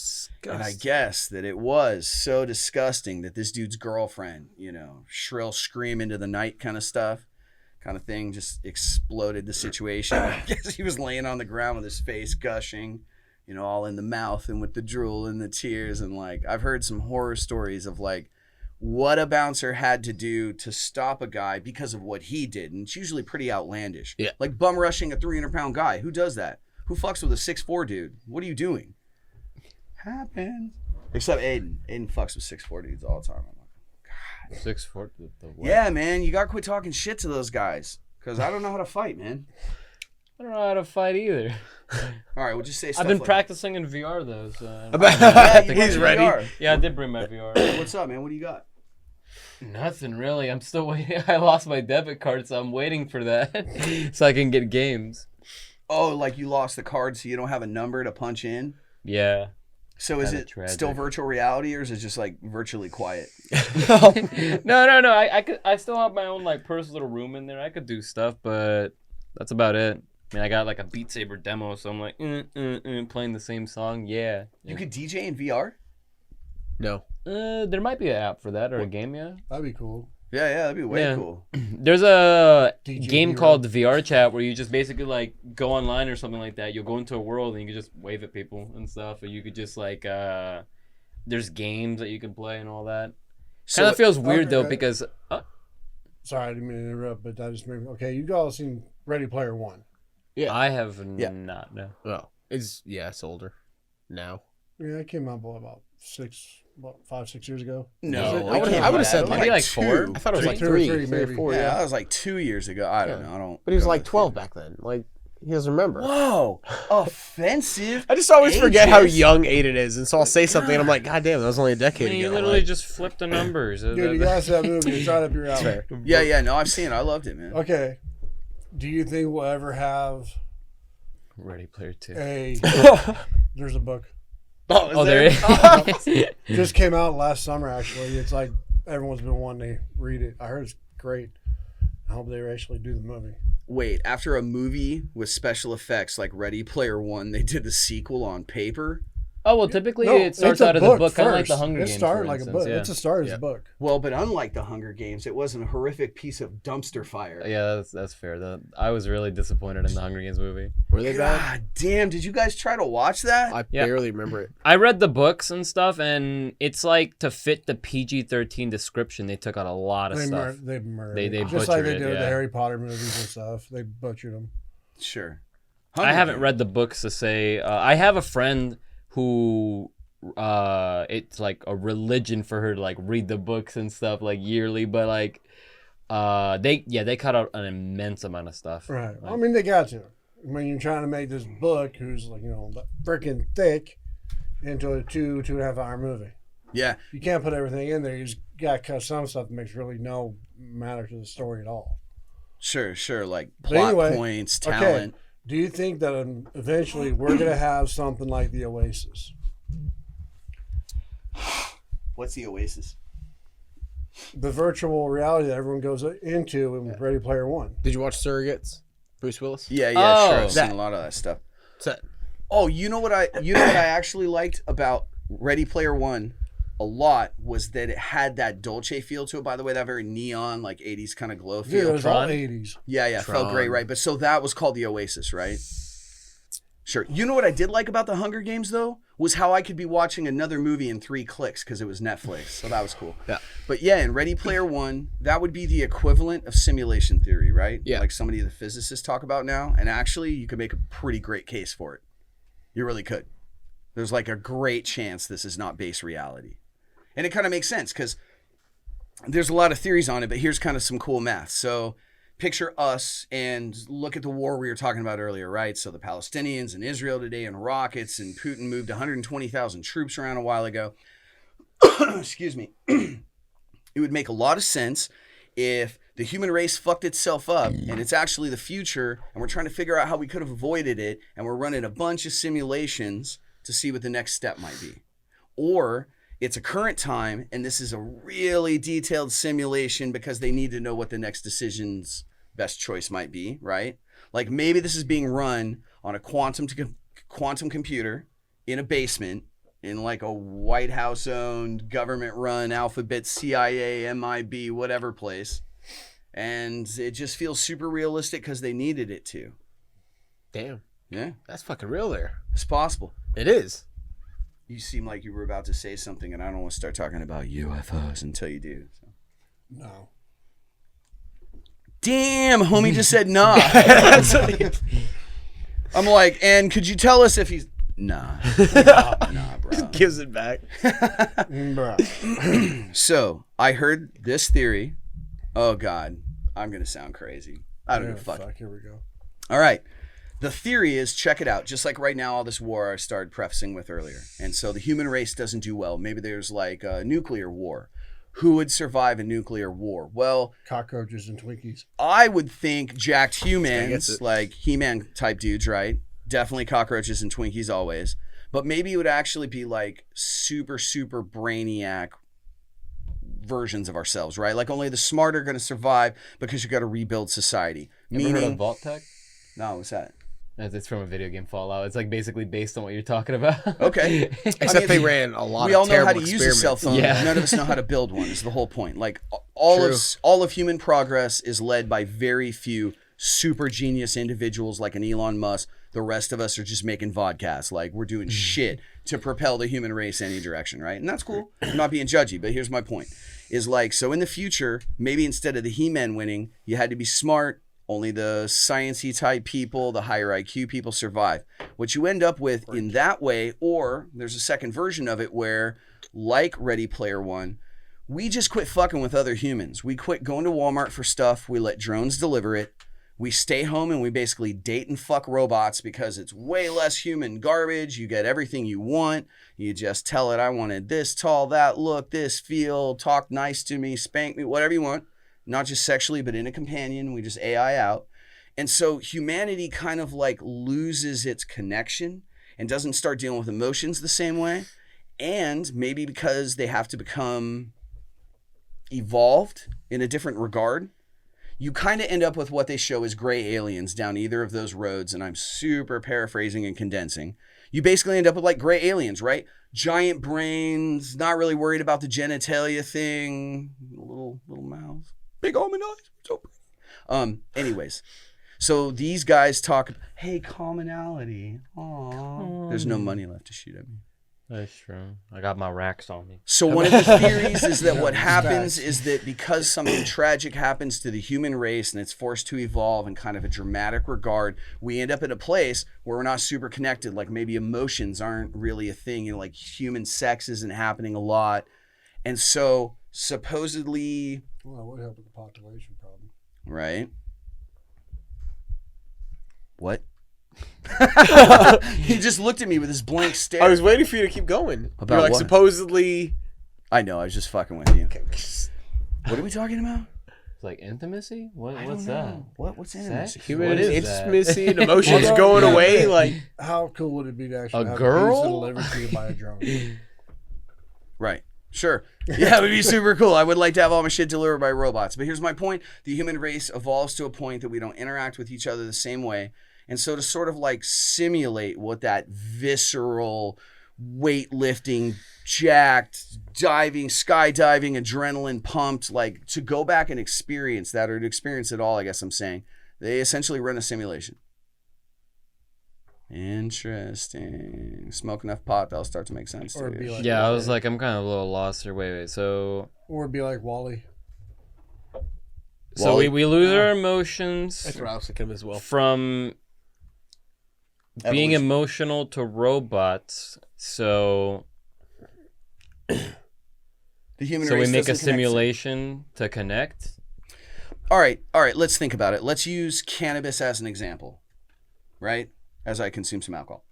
And I Disgusting. guess that it was so disgusting that this dude's girlfriend, you know, shrill scream into the night kind of stuff, kind of thing, just exploded the situation. I guess he was laying on the ground with his face gushing, you know, all in the mouth and with the drool and the tears. And like, I've heard some horror stories of like what a bouncer had to do to stop a guy because of what he did. And it's usually pretty outlandish. Yeah. Like bum rushing a 300-pound guy. Who does that? Who fucks with a 6'4" dude? What are you doing? Happens. Except Aiden. Aiden fucks with 6'4" dudes all the time. I'm like, 6'4". The what? yeah, man, you gotta quit talking shit to those guys. Because I don't know how to fight, man. I don't know how to fight either. All right, we'll just say stuff I've been like, practicing in VR though. So Yeah, you He's went ready. VR. yeah, I did bring my VR. What's up, man? What do you got? Nothing really. I'm still waiting. I lost my debit card, so I'm waiting for that so I can get games. Oh, like you lost the card so you don't have a number to punch in? Yeah. So is Kinda it tragic. still virtual reality or is it just like virtually quiet? No. I still have my own like personal little room in there. I could do stuff, but that's about it. I mean, I got like a Beat Saber demo, so I'm like playing the same song. Yeah. You could DJ in VR? No. There might be an app for that or a game. Yeah. That'd be cool. Yeah, that'd be way Yeah. cool. There's a DJ game Hero. called VR Chat where you just basically like go online or something like that. You'll go into a world and you can just wave at people and stuff, or you could just like there's games that you can play and all that. Kind of feels weird though okay. because Sorry, I didn't mean to interrupt, but I just made okay. You all seen Ready Player One? Yeah. I have Yeah. not. No. Oh, it's older now. Yeah, it came out about 5, 6 years ago. No, I it would've- can't I be would've that. said It was maybe like 4. two. I thought it was like Two or three three, or maybe. 4. Yeah, Yeah, that was like 2 years ago. I don't Yeah. know. I don't. but he was go like to- 12 back then. Like he doesn't remember. Whoa, offensive. I just always forget how ages. young Aiden is, and so I'll say something, and I'm like, God damn, that was only a I decade mean, you ago. literally Like, just flip the numbers. Dude, you guys that movie. It's right up your alley. fair. Yeah, no, I've seen it. I loved it, man. Okay. Do you think we'll ever have Ready Player 2. a There's a book. Oh, there is. Just came out last summer, actually. It's like everyone's been wanting to read it. I heard it's great. I hope they actually do the movie. Wait, after a movie with special effects like Ready Player One, they did the sequel on paper? Oh, well, typically No, it starts it's out as a book, kind of like the first. Hunger Games. It started for like a instance, book. Yeah. It's a start as a book. Well, but unlike the Hunger Games, it wasn't a horrific piece of dumpster fire. Yeah, that's fair. I was really disappointed in the Hunger Games movie. Were they bad? God damn, did you guys try to watch that? I Yeah. barely remember it. I read the books and stuff, and it's like to fit the PG-13 description, they took out a lot of stuff. They murdered. They it. Just like butchered they it, did with the yeah. Harry Potter movies and stuff. They butchered them. Sure. I haven't read the books to say. I have a friend who it's like a religion for her to like read the books and stuff like yearly, but like they cut out an immense amount of stuff. Right. Like, I mean, they got to. I mean, you're trying to make this book, who's like, freaking thick, into a 2.5 hour movie. Yeah. You can't put everything in there. You just got to cut some stuff that makes really no matter to the story at all. Sure. Like But plot anyway, points, okay. talent. Do you think that eventually we're going to have something like the Oasis? What's the Oasis? The virtual reality that everyone goes into in Ready Player One. Did you watch Surrogates? Bruce Willis? Yeah, Oh, sure. I've seen that- a lot of that stuff. Set. Oh, you know what I actually liked about Ready Player One a lot was that it had that Dolce feel to it. By the way, that very neon, like 80s kind of glow Dude, it feel. was all Tron? 80s. Yeah, felt great, Tron. right? But so that was called the Oasis, right? Sure. You know what I did like about the Hunger Games though was how I could be watching another movie in 3 clicks because it was Netflix, so that was cool. Yeah. But yeah, in Ready Player One, that would be the equivalent of simulation theory, right? Yeah. Like some of the physicists talk about now, and actually, you could make a pretty great case for it. You really could. There's like a great chance this is not base reality, and it kind of makes sense because there's a lot of theories on it. But here's kind of some cool math. So picture us and look at the war we were talking about earlier, right? So the Palestinians and Israel today and rockets, and Putin moved 120,000 troops around a while ago. Excuse me. It would make a lot of sense if the human race fucked itself up and it's actually the future and we're trying to figure out how we could have avoided it and we're running a bunch of simulations to see what the next step might be. Or it's a current time and this is a really detailed simulation because they need to know what the next decision's best choice might be, right? Like maybe this is being run on a quantum computer in a basement in like a White House owned government run Alphabet, CIA, MIB, whatever place. And it just feels super realistic because they needed it to. Damn. Yeah, That's fucking real there. it's possible. It is. You seem like you were about to say something, and I don't want to start talking about UFOs until you do. So. No. Damn, homie just said nah. I'm like, and could you tell us if he's... Nah, bro. Gives it back. Bruh. So, I heard this theory. Oh, God. I'm going to sound crazy. I don't Yeah, know. Fuck. Here we go. All right. The theory is, check it out. Just like right now, all this war I started prefacing with earlier. And so the human race doesn't do well. Maybe there's like a nuclear war. Who would survive a nuclear war? Well, Cockroaches and Twinkies. I would think jacked gets humans, it. like He-Man type dudes, right? Definitely cockroaches and Twinkies always. But maybe it would actually be like super, super brainiac versions of ourselves, right? Like only the smart are going to survive because you got to rebuild society. Ever heard of Vault Tech? No, what's that? It's from a video game, Fallout. It's like basically based on what you're talking about. Okay. Except they ran a lot We of all know how terrible to use a cell phone. Yeah. None of us know how to build one. Is the whole point. Like all of human progress is led by very few super genius individuals like an Elon Musk. The rest of us are just making vodcasts. Like we're doing shit to propel the human race any direction, right? And that's cool. I'm not being judgy, but here's my point. Is like, so in the future, maybe instead of the He-Man winning, you had to be smart. Only the science-y type people, the higher IQ people survive. What you end up with in that way, or there's a second version of it where, like Ready Player One, we just quit fucking with other humans. We quit going to Walmart for stuff. We let drones deliver it. We stay home and we basically date and fuck robots because it's way less human garbage. You get everything you want. You just tell it, I wanted this tall, that look, this feel, talk nice to me, spank me, whatever you want. Not just sexually, but in a companion. We just AI out. And so humanity kind of like loses its connection. and doesn't start dealing with emotions the same way, and maybe because they have to become evolved in a different regard, you kind of end up with what they show as gray aliens down either of those roads. And I'm super paraphrasing and condensing. You basically end up with like gray aliens, right? Giant brains, not really worried about the genitalia thing, little mouths, big almond eyes. So pretty. Anyways, so these guys talk, hey, commonality. Aww. There's no money left to shoot at me. That's true. I got my racks on me. So one of the theories is that what happens is that because something tragic happens to the human race and it's forced to evolve in kind of a dramatic regard, we end up in a place where we're not super connected. Like maybe emotions aren't really a thing. You know, like human sex isn't happening a lot. And so supposedly... Well, that would help with the population problem. Right? What? He just looked at me with this blank stare. I was waiting for you to keep going. About You're like, what? supposedly... I know, I was just fucking with you. What are we talking about? It's like intimacy? I What's don't that? know. What's intimacy? Sex? Human What is that? intimacy and emotions Well, going yeah, away. yeah. Like, How cool would it be to actually A have girl? pizza delivered to you by a drone? Right. Sure. Yeah, it would be super cool. I would like to have all my shit delivered by robots. But here's my point. The human race evolves to a point that we don't interact with each other the same way. And so to sort of like simulate what that visceral, weightlifting, jacked, diving, skydiving, adrenaline pumped, like to go back and experience that or to experience it all, I guess I'm saying, they essentially run a simulation. Interesting. Smoke enough pot, that'll start to make sense. Or it'd be like Yeah, I was like, I'm kind of a little lost here. Wait. So Or it'd be like Wally. Wally? we lose our emotions that's what I was thinking as well. from being Evolution. emotional to robots. So The human we race make a doesn't connect. simulation to connect. All right, let's think about it. Let's use cannabis as an example, right? As I consume some alcohol.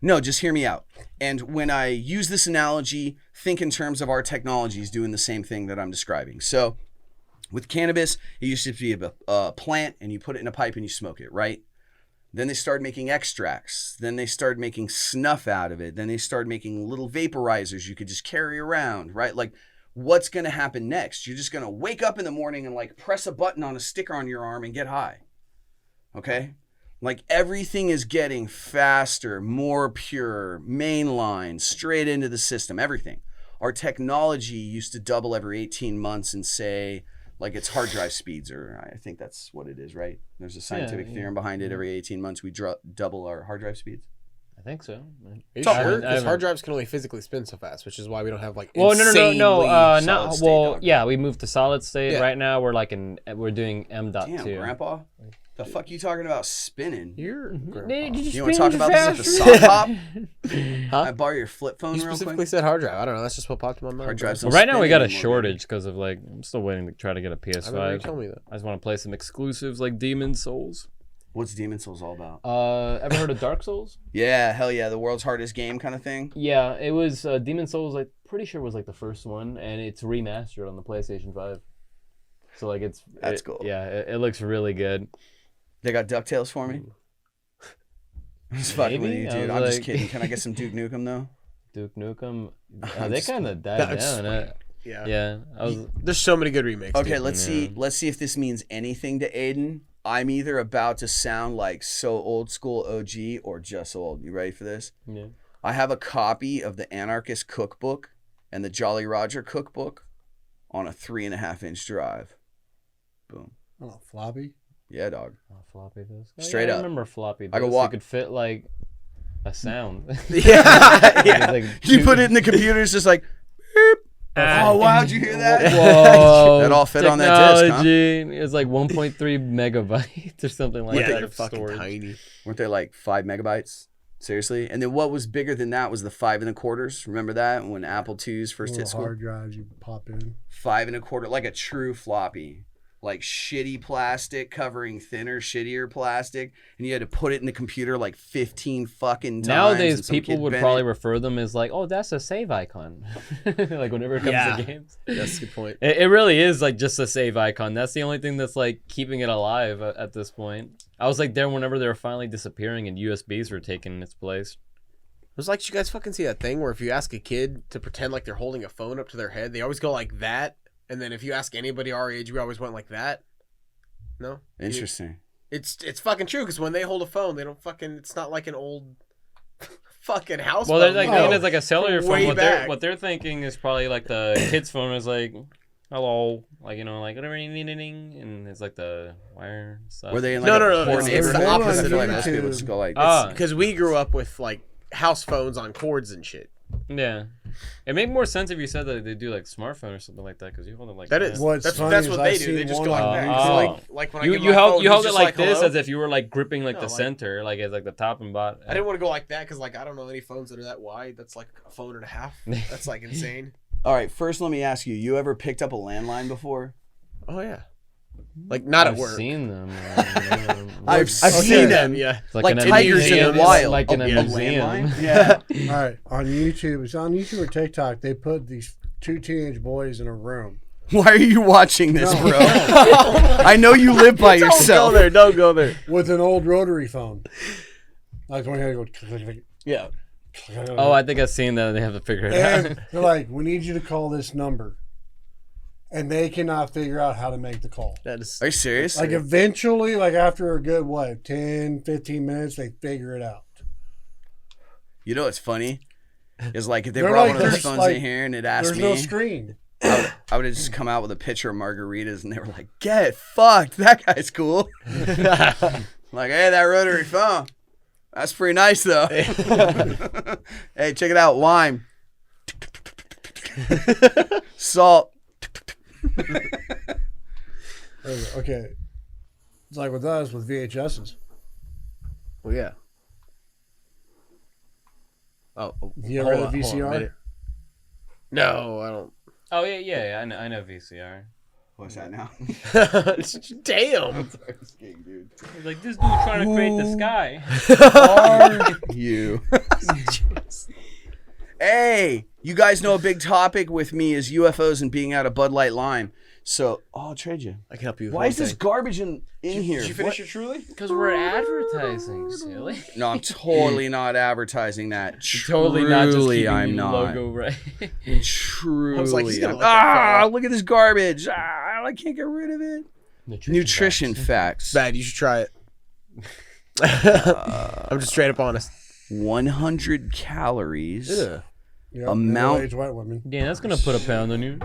No, just hear me out. And when I use this analogy, think in terms of our technologies doing the same thing that I'm describing. So with cannabis, it used to be a plant and you put it in a pipe and you smoke it, right? Then they started making extracts. Then they started making snuff out of it. Then they started making little vaporizers you could just carry around, right? Like, what's going to happen next? You're just going to wake up in the morning and like press a button on a sticker on your arm and get high. Okay? Like everything is getting faster, more pure, mainline, straight into the system, everything. Our technology used to double every 18 months and say, like it's hard drive speeds, or I think that's what it is, right? There's a scientific theorem behind it. Every 18 months, we double our hard drive speeds. I think so. Are you Talk- sure? I Because haven't- hard drives can only physically spin so fast, which is why we don't have like Well, no. insanely Not solid state well. dog. Yeah, we moved to solid state. Yeah. Right now, we're doing M.2. Damn, Grandpa. The fuck you talking about spinning? You're You want to talk about this at the sock hop? Huh? I borrow your flip phone You real specifically quick? said hard drive. I don't know. That's just what popped in my mind. Hard drives Well, don't right now we spin got a anymore, shortage because of like I'm still waiting to try to get a I remember you PS5. told me that. I just want to play some exclusives like Demon Souls. What's Demon Souls all about? Ever heard of Dark Souls? Yeah, hell yeah, the world's hardest game kind of thing. Yeah, it was Demon Souls. Like pretty sure was like the first one, and it's remastered on the PlayStation 5. So like That's cool. Yeah, it looks really good. They got DuckTales for me. I'm just fucking with Maybe? you, I dude. was I'm just like- kidding. Can I get some Duke Nukem though? Duke Nukem. I'm They just- kind of died That's down. Yeah. Yeah, I was. There's so many good remakes. Okay, dude. let's see. Let's see if this means anything to Aiden. I'm either about to sound like so old school OG or just old. You ready for this? Yeah. I have a copy of the Anarchist Cookbook and the Jolly Roger Cookbook on a 3.5-inch drive. Boom. Oh, floppy. Yeah, dog. Oh, floppy disk. Straight I up. remember floppy disk. I could walk- You could fit like a sound. Yeah. yeah. Like You two- put it in the computer, it's just like, beep. Oh, wow, did you hear that? Whoa, That all fit on that disc, huh? technology. It's like 1.3 megabytes or something like Yeah, that. they're of fucking storage. tiny. Weren't they like 5 megabytes? Seriously? And then what was bigger than that was the 5 1/4. Remember that when Apple IIs first hit Little school? hard drives you pop in. 5 1/4, like a true floppy. Like shitty plastic covering thinner, shittier plastic, and you had to put it in the computer like 15 fucking times. and Nowadays, some people kid would bent probably it. refer them as like, "Oh, that's a save icon." Like whenever it comes Yeah. to games, That's a good point. it really is like just a save icon. That's the only thing that's like keeping it alive at this point. I was like there whenever they were finally disappearing and USBs were taking its place. It was like, did you guys fucking see that thing where if you ask a kid to pretend like they're holding a phone up to their head, they always go like that, and then if you ask anybody our age, we always went like that. No, Interesting. it's fucking true because when they hold a phone, they don't fucking. It's not like an old fucking house. Well, they're phone. like No. thinking it's like a cellular phone. Way back. What they're thinking is probably like the kid's phone is like, hello, like like whatever, and it's like the wire stuff. Were they in like No, a no, no, poor it's the neighborhood? opposite I feel like of most that. people just go like, Because we grew up with like house phones on cords and shit. Yeah, it made more sense if you said that they do like smartphone or something like that because you hold it like That is. What's That's funny what is they I've do. They seen just one go like on that. YouTube. Like when I You get you my held phone, you he's held it just like this hello. as if you were like gripping like No, the like- center, like it's like the top and bottom. I didn't want to go like that because like I don't know any phones that are that wide. That's like a phone and a half. That's like insane. all right, first let me ask you, you ever picked up a landline before? Oh yeah. Like not I've at work. seen them. I've seen them. Yeah. It's Like in a tigers in the museum, wild. like in a yeah. museum. Landline? Yeah. All right, on YouTube, it's on YouTube or TikTok. They put these two teenage boys in a room. Why are you watching this, No. bro? I know you live by yourself. Don't go there. With an old rotary phone. Like when you go click, click, click, Yeah. click, Oh, I think I've seen that. They have to figure it out. and they're like, we need you to call this number. And they cannot figure out how to make the call. That is. Are you serious? Like eventually, like after a good, 10, 15 minutes, they figure it out. You know what's funny? Is like if they They're brought like- one of those there's phones like- in here and it asked There's me, no screen. I would have just come out with a picture of margaritas and they were like, get fucked. That guy's cool. Like, hey, that rotary phone. That's pretty nice though. Hey, check it out. Lime. Salt. Okay. It's like with us, with VHSs. Well, yeah. Oh. You ever had a VCR? minute. No, I don't. Oh yeah. I know VCR. What's that now? Damn. He's like this dude trying to create the sky. Are you? Hey, you guys know a big topic with me is UFOs and being out of Bud Light Lime. So, I'll trade you. I can help you. With Why one is this thing. garbage in here? Did you finish your Truly? Because we're advertising, silly. No, I'm totally not advertising that. Totally not just Truly, keeping I'm the not. logo right. Truly. I was like, he's gonna let that fall. Look at this garbage. I can't get rid of it. Nutrition facts. Bad. You should try it. I'm just straight up honest. 100 calories. Yep, Amount- middle-aged white women. Yeah, that's gonna put a pound on you.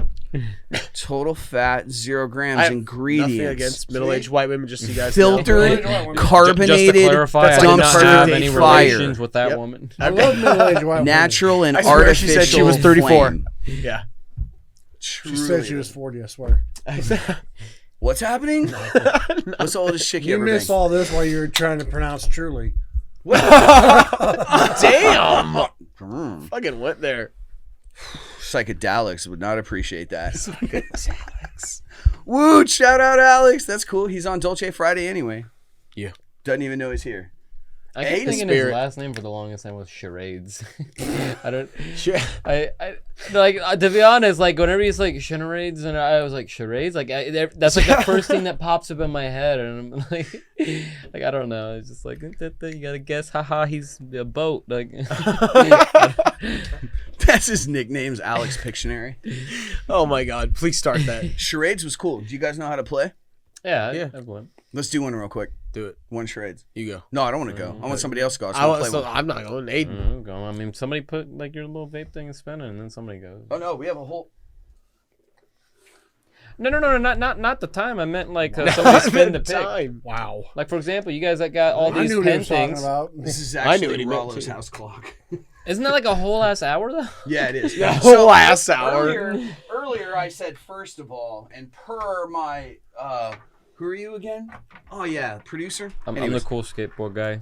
Total fat, 0 grams. I have Ingredients. Nothing against middle-aged white women, just so you guys know. Filtered, Just carbonated, to clarify, I did not have dumpster any fire. relations with that Yep. woman. I love middle-aged white women. Natural and I swear artificial she said she was 34. flame. Yeah. She said she was 40, I swear. What's happening? What's the oldest chick you You ever missed banged? all this while you were trying to pronounce truly. Damn. Mm. Fucking went there. Psychedelics would not appreciate that. Woo! Shout out Alex. That's cool. He's on Dolce Friday anyway. Yeah. Doesn't even know he's here. I kept Hey, thinking Spirit. his last name for the longest time was Charades. I don't. Sure. I like to be honest. Like whenever he's like charades, and I was like charades. Like that's like the first thing that pops up in my head, and I'm like I don't know. It's just like you gotta guess. Haha, he's a boat. Like That's his nickname's Alex Pictionary. Oh my God! Please start that. Charades was cool. Do you guys know how to play? yeah, Yeah. I've won. Let's do one real quick. Do it. One charades. You go. No, I don't want to go. I want somebody else to go. I just wanna play one. I'm not going. Aiden. Go. I mean, somebody put like your little vape thing is spinning, and then somebody goes. Oh no, we have a whole. No, not the time. I meant like somebody spin the pick. Time. Wow. Like for example, you guys that got all I these knew what he pen was talking things. about. This is I knew what actually he meant Rollo's too. house clock. Isn't that like a whole ass hour though? Yeah, it is. The whole last hour. Earlier I said first of all, and per my who are you again? Oh yeah, producer. I'm the Anyways, cool skateboard guy.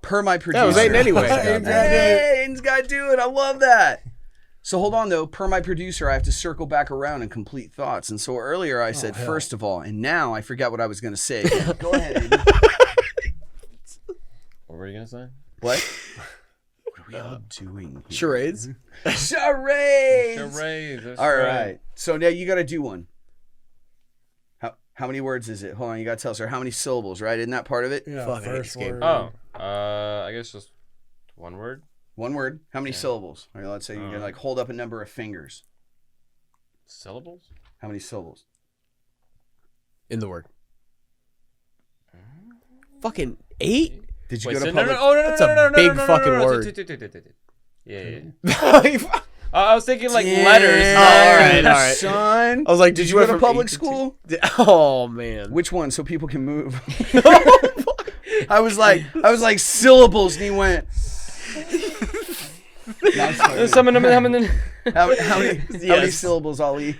per my producer. That was Aiden anyway. Hey, Aiden's got to do it. I love that. So hold on though. Per my producer, I have to circle back around and complete thoughts. And so earlier I said hell. first of all, and now I forgot what I was going to say. Again. Go ahead, Aiden. What were you gonna say? What? What are we all doing? Here? Charades. Charades. Charades. That's All right. So now you got to do one. How many words is it? Hold on, you gotta tell us. Or how many syllables, right? Isn't that part of it? Yeah, Fuck, I hate first this game. word. Oh, I guess just one word. One word. How many syllables? All right, let's say you can like hold up a number of fingers. Syllables? How many syllables? In the word. Fucking 8? Did you Wait, go to so- no, public? no, oh, no, no, That's no, a no, no, no, big no, no, fucking no, no, word. Yeah. I was thinking like letters. Damn, all right, all right. son. I was like, Did you go go to from public 8 to school? 2? Oh man. Which one? So people can move. I was like syllables, and he went. Some of them. How many Yes. syllables, Ali?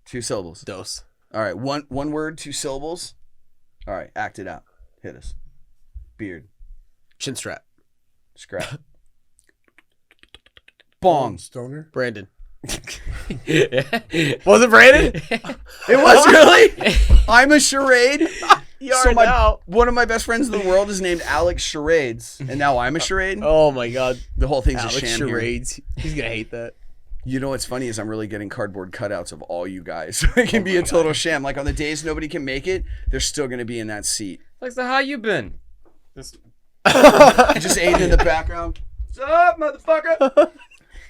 2 syllables. Dose. All right, one word, 2 syllables. All right, act it out. Hit us. Beard. Chin strap. Scrap. Bong. Stoner. Brandon. Was it Brandon? It was really. I'm a charade. You So are now. one of my best friends in the world is named Alex Charades, and now I'm a charade. Oh my god. The whole thing's Alex a sham here. charades. He's gonna hate that. You know what's funny is I'm really getting cardboard cutouts of all you guys, so it can be a total sham. Like on the days nobody can make it, they're still gonna be in that seat. Like, so how you been? Just Just Aiden in the background. What's up, motherfucker?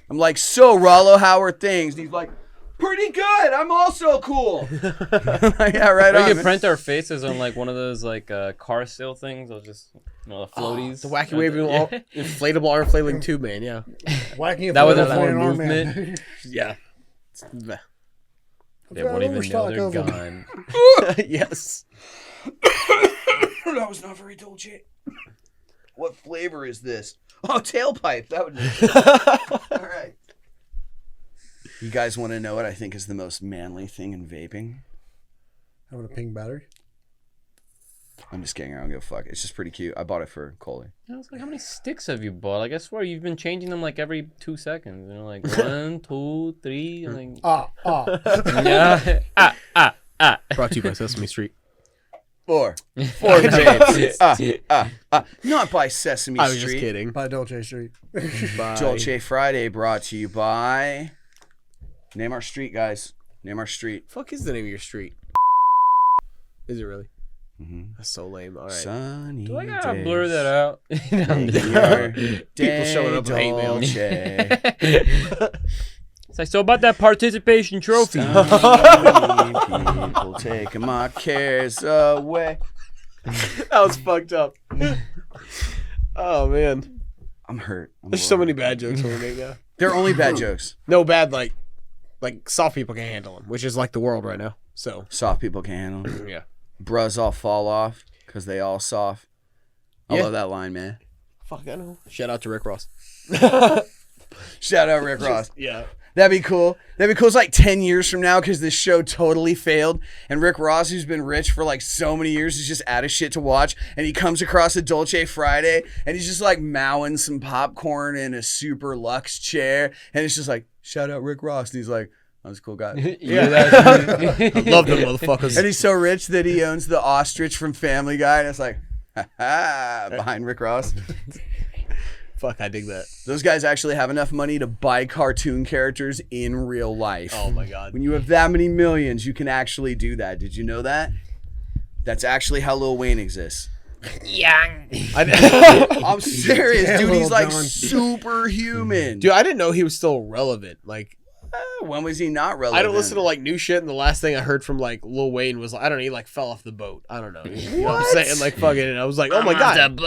I'm like, so Rollo, how are things? And he's like, pretty good. I'm also cool. Yeah, right we on. could man. print our faces on like one of those like car sale things. Or just the floaties. The wacky waving inflatable arm flailing tube man, yeah. Whacking That was a a flying full arm man. movement. Yeah. They won't even know overstock they're of 'em. gone. Yes. That was not very Dolce. What flavor is this? Oh, tailpipe. That would be all right. You guys want to know what I think is the most manly thing in vaping? Having a pink battery. I'm just kidding. I don't give a fuck. It's just pretty cute. I bought it for Coley. I was like, how many sticks have you bought? Like, I swear you've been changing them like every 2 seconds. You know, like 1, 2, 3. I'm like, yeah. Brought to you by Sesame Street. 4 vapes. Not by Sesame I was Street. just kidding. By Dolce Street. Bye. Dolce Friday brought to you by. Name our street, guys. Name our street. Fuck is the name of your street? Is it really? Mm-hmm. That's so lame. All right. Sunny Do I gotta days. blur that out? People showing up with hate mail. Dolce. It's like, so about that participation trophy. Sunny people taking my cares away. That was fucked up. Oh man. I'm hurt. There's so many bad jokes on the name now. They're only bad jokes. No bad like soft people can handle them, which is like the world right now. So Soft people can handle them. yeah. Bruhs all fall off because they all soft. I Yeah. love that line, man. Fuck, I know. Shout out to Rick Ross. Shout out Rick Ross. Yeah. That'd be cool. That'd be cool. It's like 10 years from now because this show totally failed. And Rick Ross, who's been rich for like so many years, is just out of shit to watch. And he comes across a Dolce Friday and he's just like mowing some popcorn in a super luxe chair. And it's just like, shout out Rick Ross. And he's like, I'm just a cool guy. Yeah. Love them motherfuckers. And he's so rich that he owns the ostrich from Family Guy. And it's like, ha ha, behind Rick Ross. Fuck, I dig that. Those guys actually have enough money to buy cartoon characters in real life. Oh my god. When you have that many millions, you can actually do that. Did you know that? That's actually how Lil Wayne exists. I'm serious, Damn, dude. He's Lil like Jon. superhuman. Dude, I didn't know he was still relevant. Like, When was he not relevant? I don't listen to like new shit, and the last thing I heard from like Lil Wayne was I don't know, he like fell off the boat. I don't know. You know what I'm saying? Like fucking, and I was like, oh my god.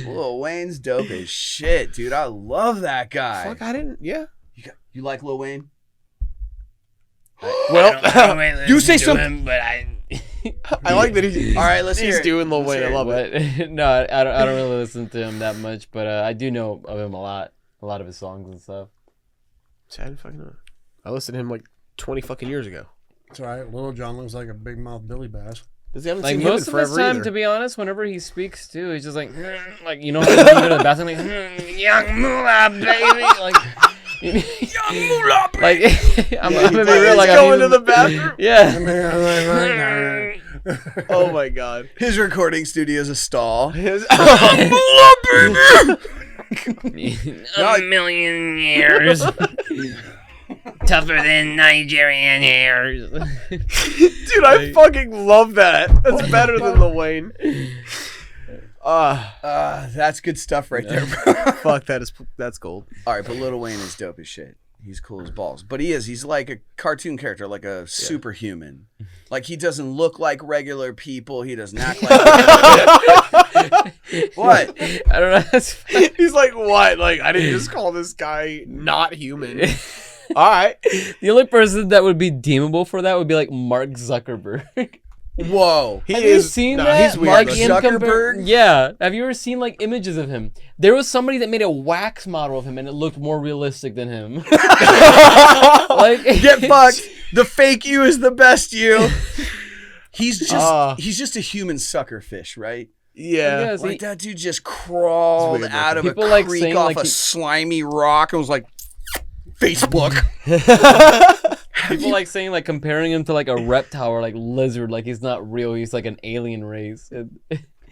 Lil Wayne's dope as shit, dude. I love that guy. Fuck, I didn't. Yeah. You like Lil Wayne? Well, You say something. But I like that he's. All right, let's hear He's it. doing Lil Let's Wayne. hear I it. love it. But no, I don't really listen to him that much, but I do know of him a lot of his songs and stuff. I didn't fucking know. I listened to him like 20 fucking years ago. That's right. Little John looks like a big mouth Billy Bass. Because haven't Like seen him in most of his forever time, either. to be honest, whenever he speaks too, he's just like you know, how you go to the bathroom like young moolah baby, like young moolah baby. Like I'm gonna be real, like going to I'm the bathroom. Yeah. Oh my god. His recording studio is a stall. A million years. tougher than Nigerian hair. Dude, I fucking love that. That's better than Lil Wayne. That's good stuff right there, bro. Fuck, that's gold. All right, but Lil Wayne is dope as shit. He's cool as balls. But he's like a cartoon character, like a superhuman. Like, he doesn't look like regular people. He doesn't act like What? I don't know. That's funny. He's like, what? Like, I didn't just call this guy not human. All right. The only person that would be deemable for that would be like Mark Zuckerberg. Whoa. He Have you seen that? He's weird. Mark looking. Zuckerberg? Yeah. Have you ever seen like images of him? There was somebody that made a wax model of him and it looked more realistic than him. Like, Get fucked. The fake you is the best you. He's just a human sucker fish, right? Yeah. Yes, Like, that dude just crawled weird out of a People like creek saying, off like, a he- slimy rock and was like, Facebook. people like saying like comparing him to like a reptile or like lizard, like he's not real. He's like an alien race.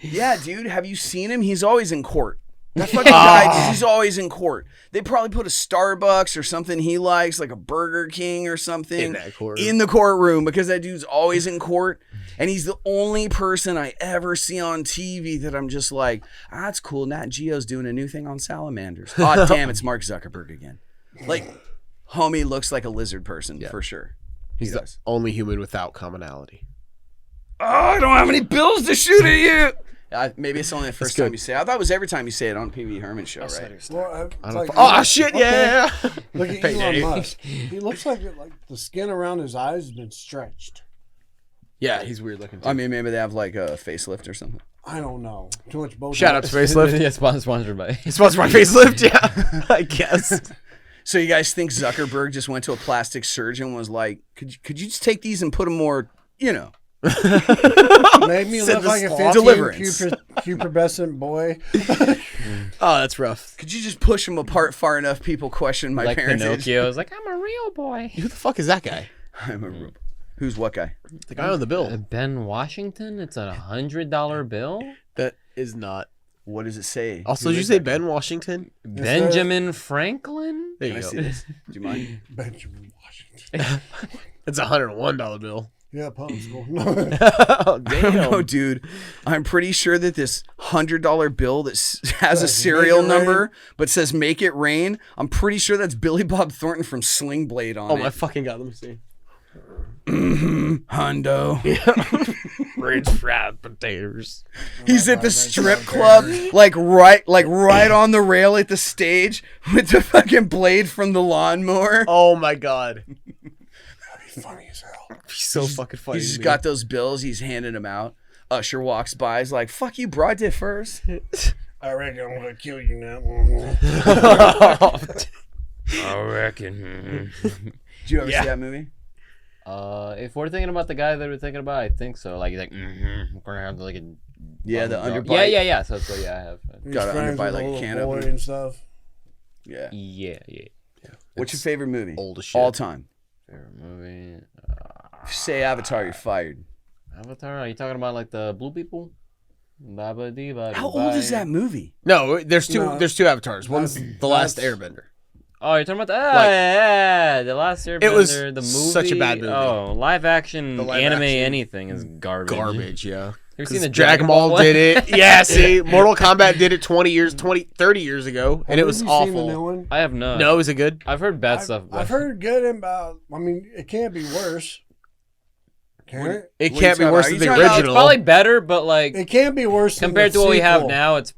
Yeah, dude. Have you seen him? He's always in court. That fucking guy, he's always in court. They probably put a Starbucks or something he likes, like a Burger King or something, In that courtroom. in the courtroom because that dude's always in court. And he's the only person I ever see on TV that I'm just like, that's cool. Nat Geo's doing a new thing on salamanders. Oh, damn, it's Mark Zuckerberg again. Like, homie looks like a lizard person for sure. He's He the does. only human without commonality. Oh, I don't have any bills to shoot at you. Maybe it's only the first good. time you say it. I thought it was every time you say it on PB Herman show, right? Well, I it's don't like, oh shit! Yeah. Look at Hey, Elon hey. Musk. He looks like the skin around his eyes has been stretched. Yeah, he's weird looking. Too. I mean, maybe they have like a facelift or something. I don't know. Too much Botox. Shout out to Facelift. Yeah, sponsored by. Sponsored by Facelift. Yeah, I guess. So you guys think Zuckerberg just went to a plastic surgeon and was like, could you just take these and put them more, you know? Made me Send look the like a sloth. 15 Deliverance. pubescent boy. Oh, that's rough. Could you just push them apart far enough people question my Like parentage? Pinocchio is like, I'm a real boy. Who the fuck is that guy? I'm a rube. Who's what guy? The guy on the bill. Ben Washington? It's a $100 bill? That is not. What does it say? Also, Who did you is say that guy? Ben Washington? Benjamin Franklin? There Can I you see go. this? Do you mind? Benjamin Washington. It's a $101 bill. Yeah, pump school. Oh, damn. No, dude. I'm pretty sure that this $100 bill that has a serial Make It Rain. number but says "Make It Rain." I'm pretty sure that's Billy Bob Thornton from Sling Blade on Oh it. my fucking god! Let me see. Hundo. French fried potatoes. He's at the strip club, like right on the rail at the stage with the fucking blade from the lawnmower. Oh my god. Funny as hell. He's so fucking funny. He's to just me. got those bills. He's handing them out. Usher walks by. He's like, "Fuck you, bro. I did first." I reckon I'm gonna kill you now. I reckon. Did you ever Yeah. see that movie? If we're thinking about the guy that we're thinking about, I think so. Like, he's like, we're gonna have like a Yeah, the Yeah, underbite. yeah. So yeah, I have. He's Got it friends underbite with like a little can boy opener. and stuff. Yeah. Yeah. What's your favorite movie? old as shit. All time. Favorite movie. If you say Avatar, you're fired. Avatar. Are you talking about like the blue people? How old is that movie? No, there's two. No. There's two avatars. One's the last that's- Airbender. Oh, you're talking about the Like- yeah, the last Airbender, It was the movie. such a bad movie. Oh, live action The live anime action- anything is garbage. Garbage. Yeah. Have you 'Cause seen the Dragon Ball one? did it. Yeah. See, Mortal Kombat did it 30 years ago, and it was Have you seen the new awful. one? I have not. No, is it good? I've heard bad stuff. I've heard good about. I mean, it can't be worse. Can it? It What are can't you be talking worse about? than Are the you talking about- original. It's probably better, but like It can't be worse compared than to the what we have sequel. now, it's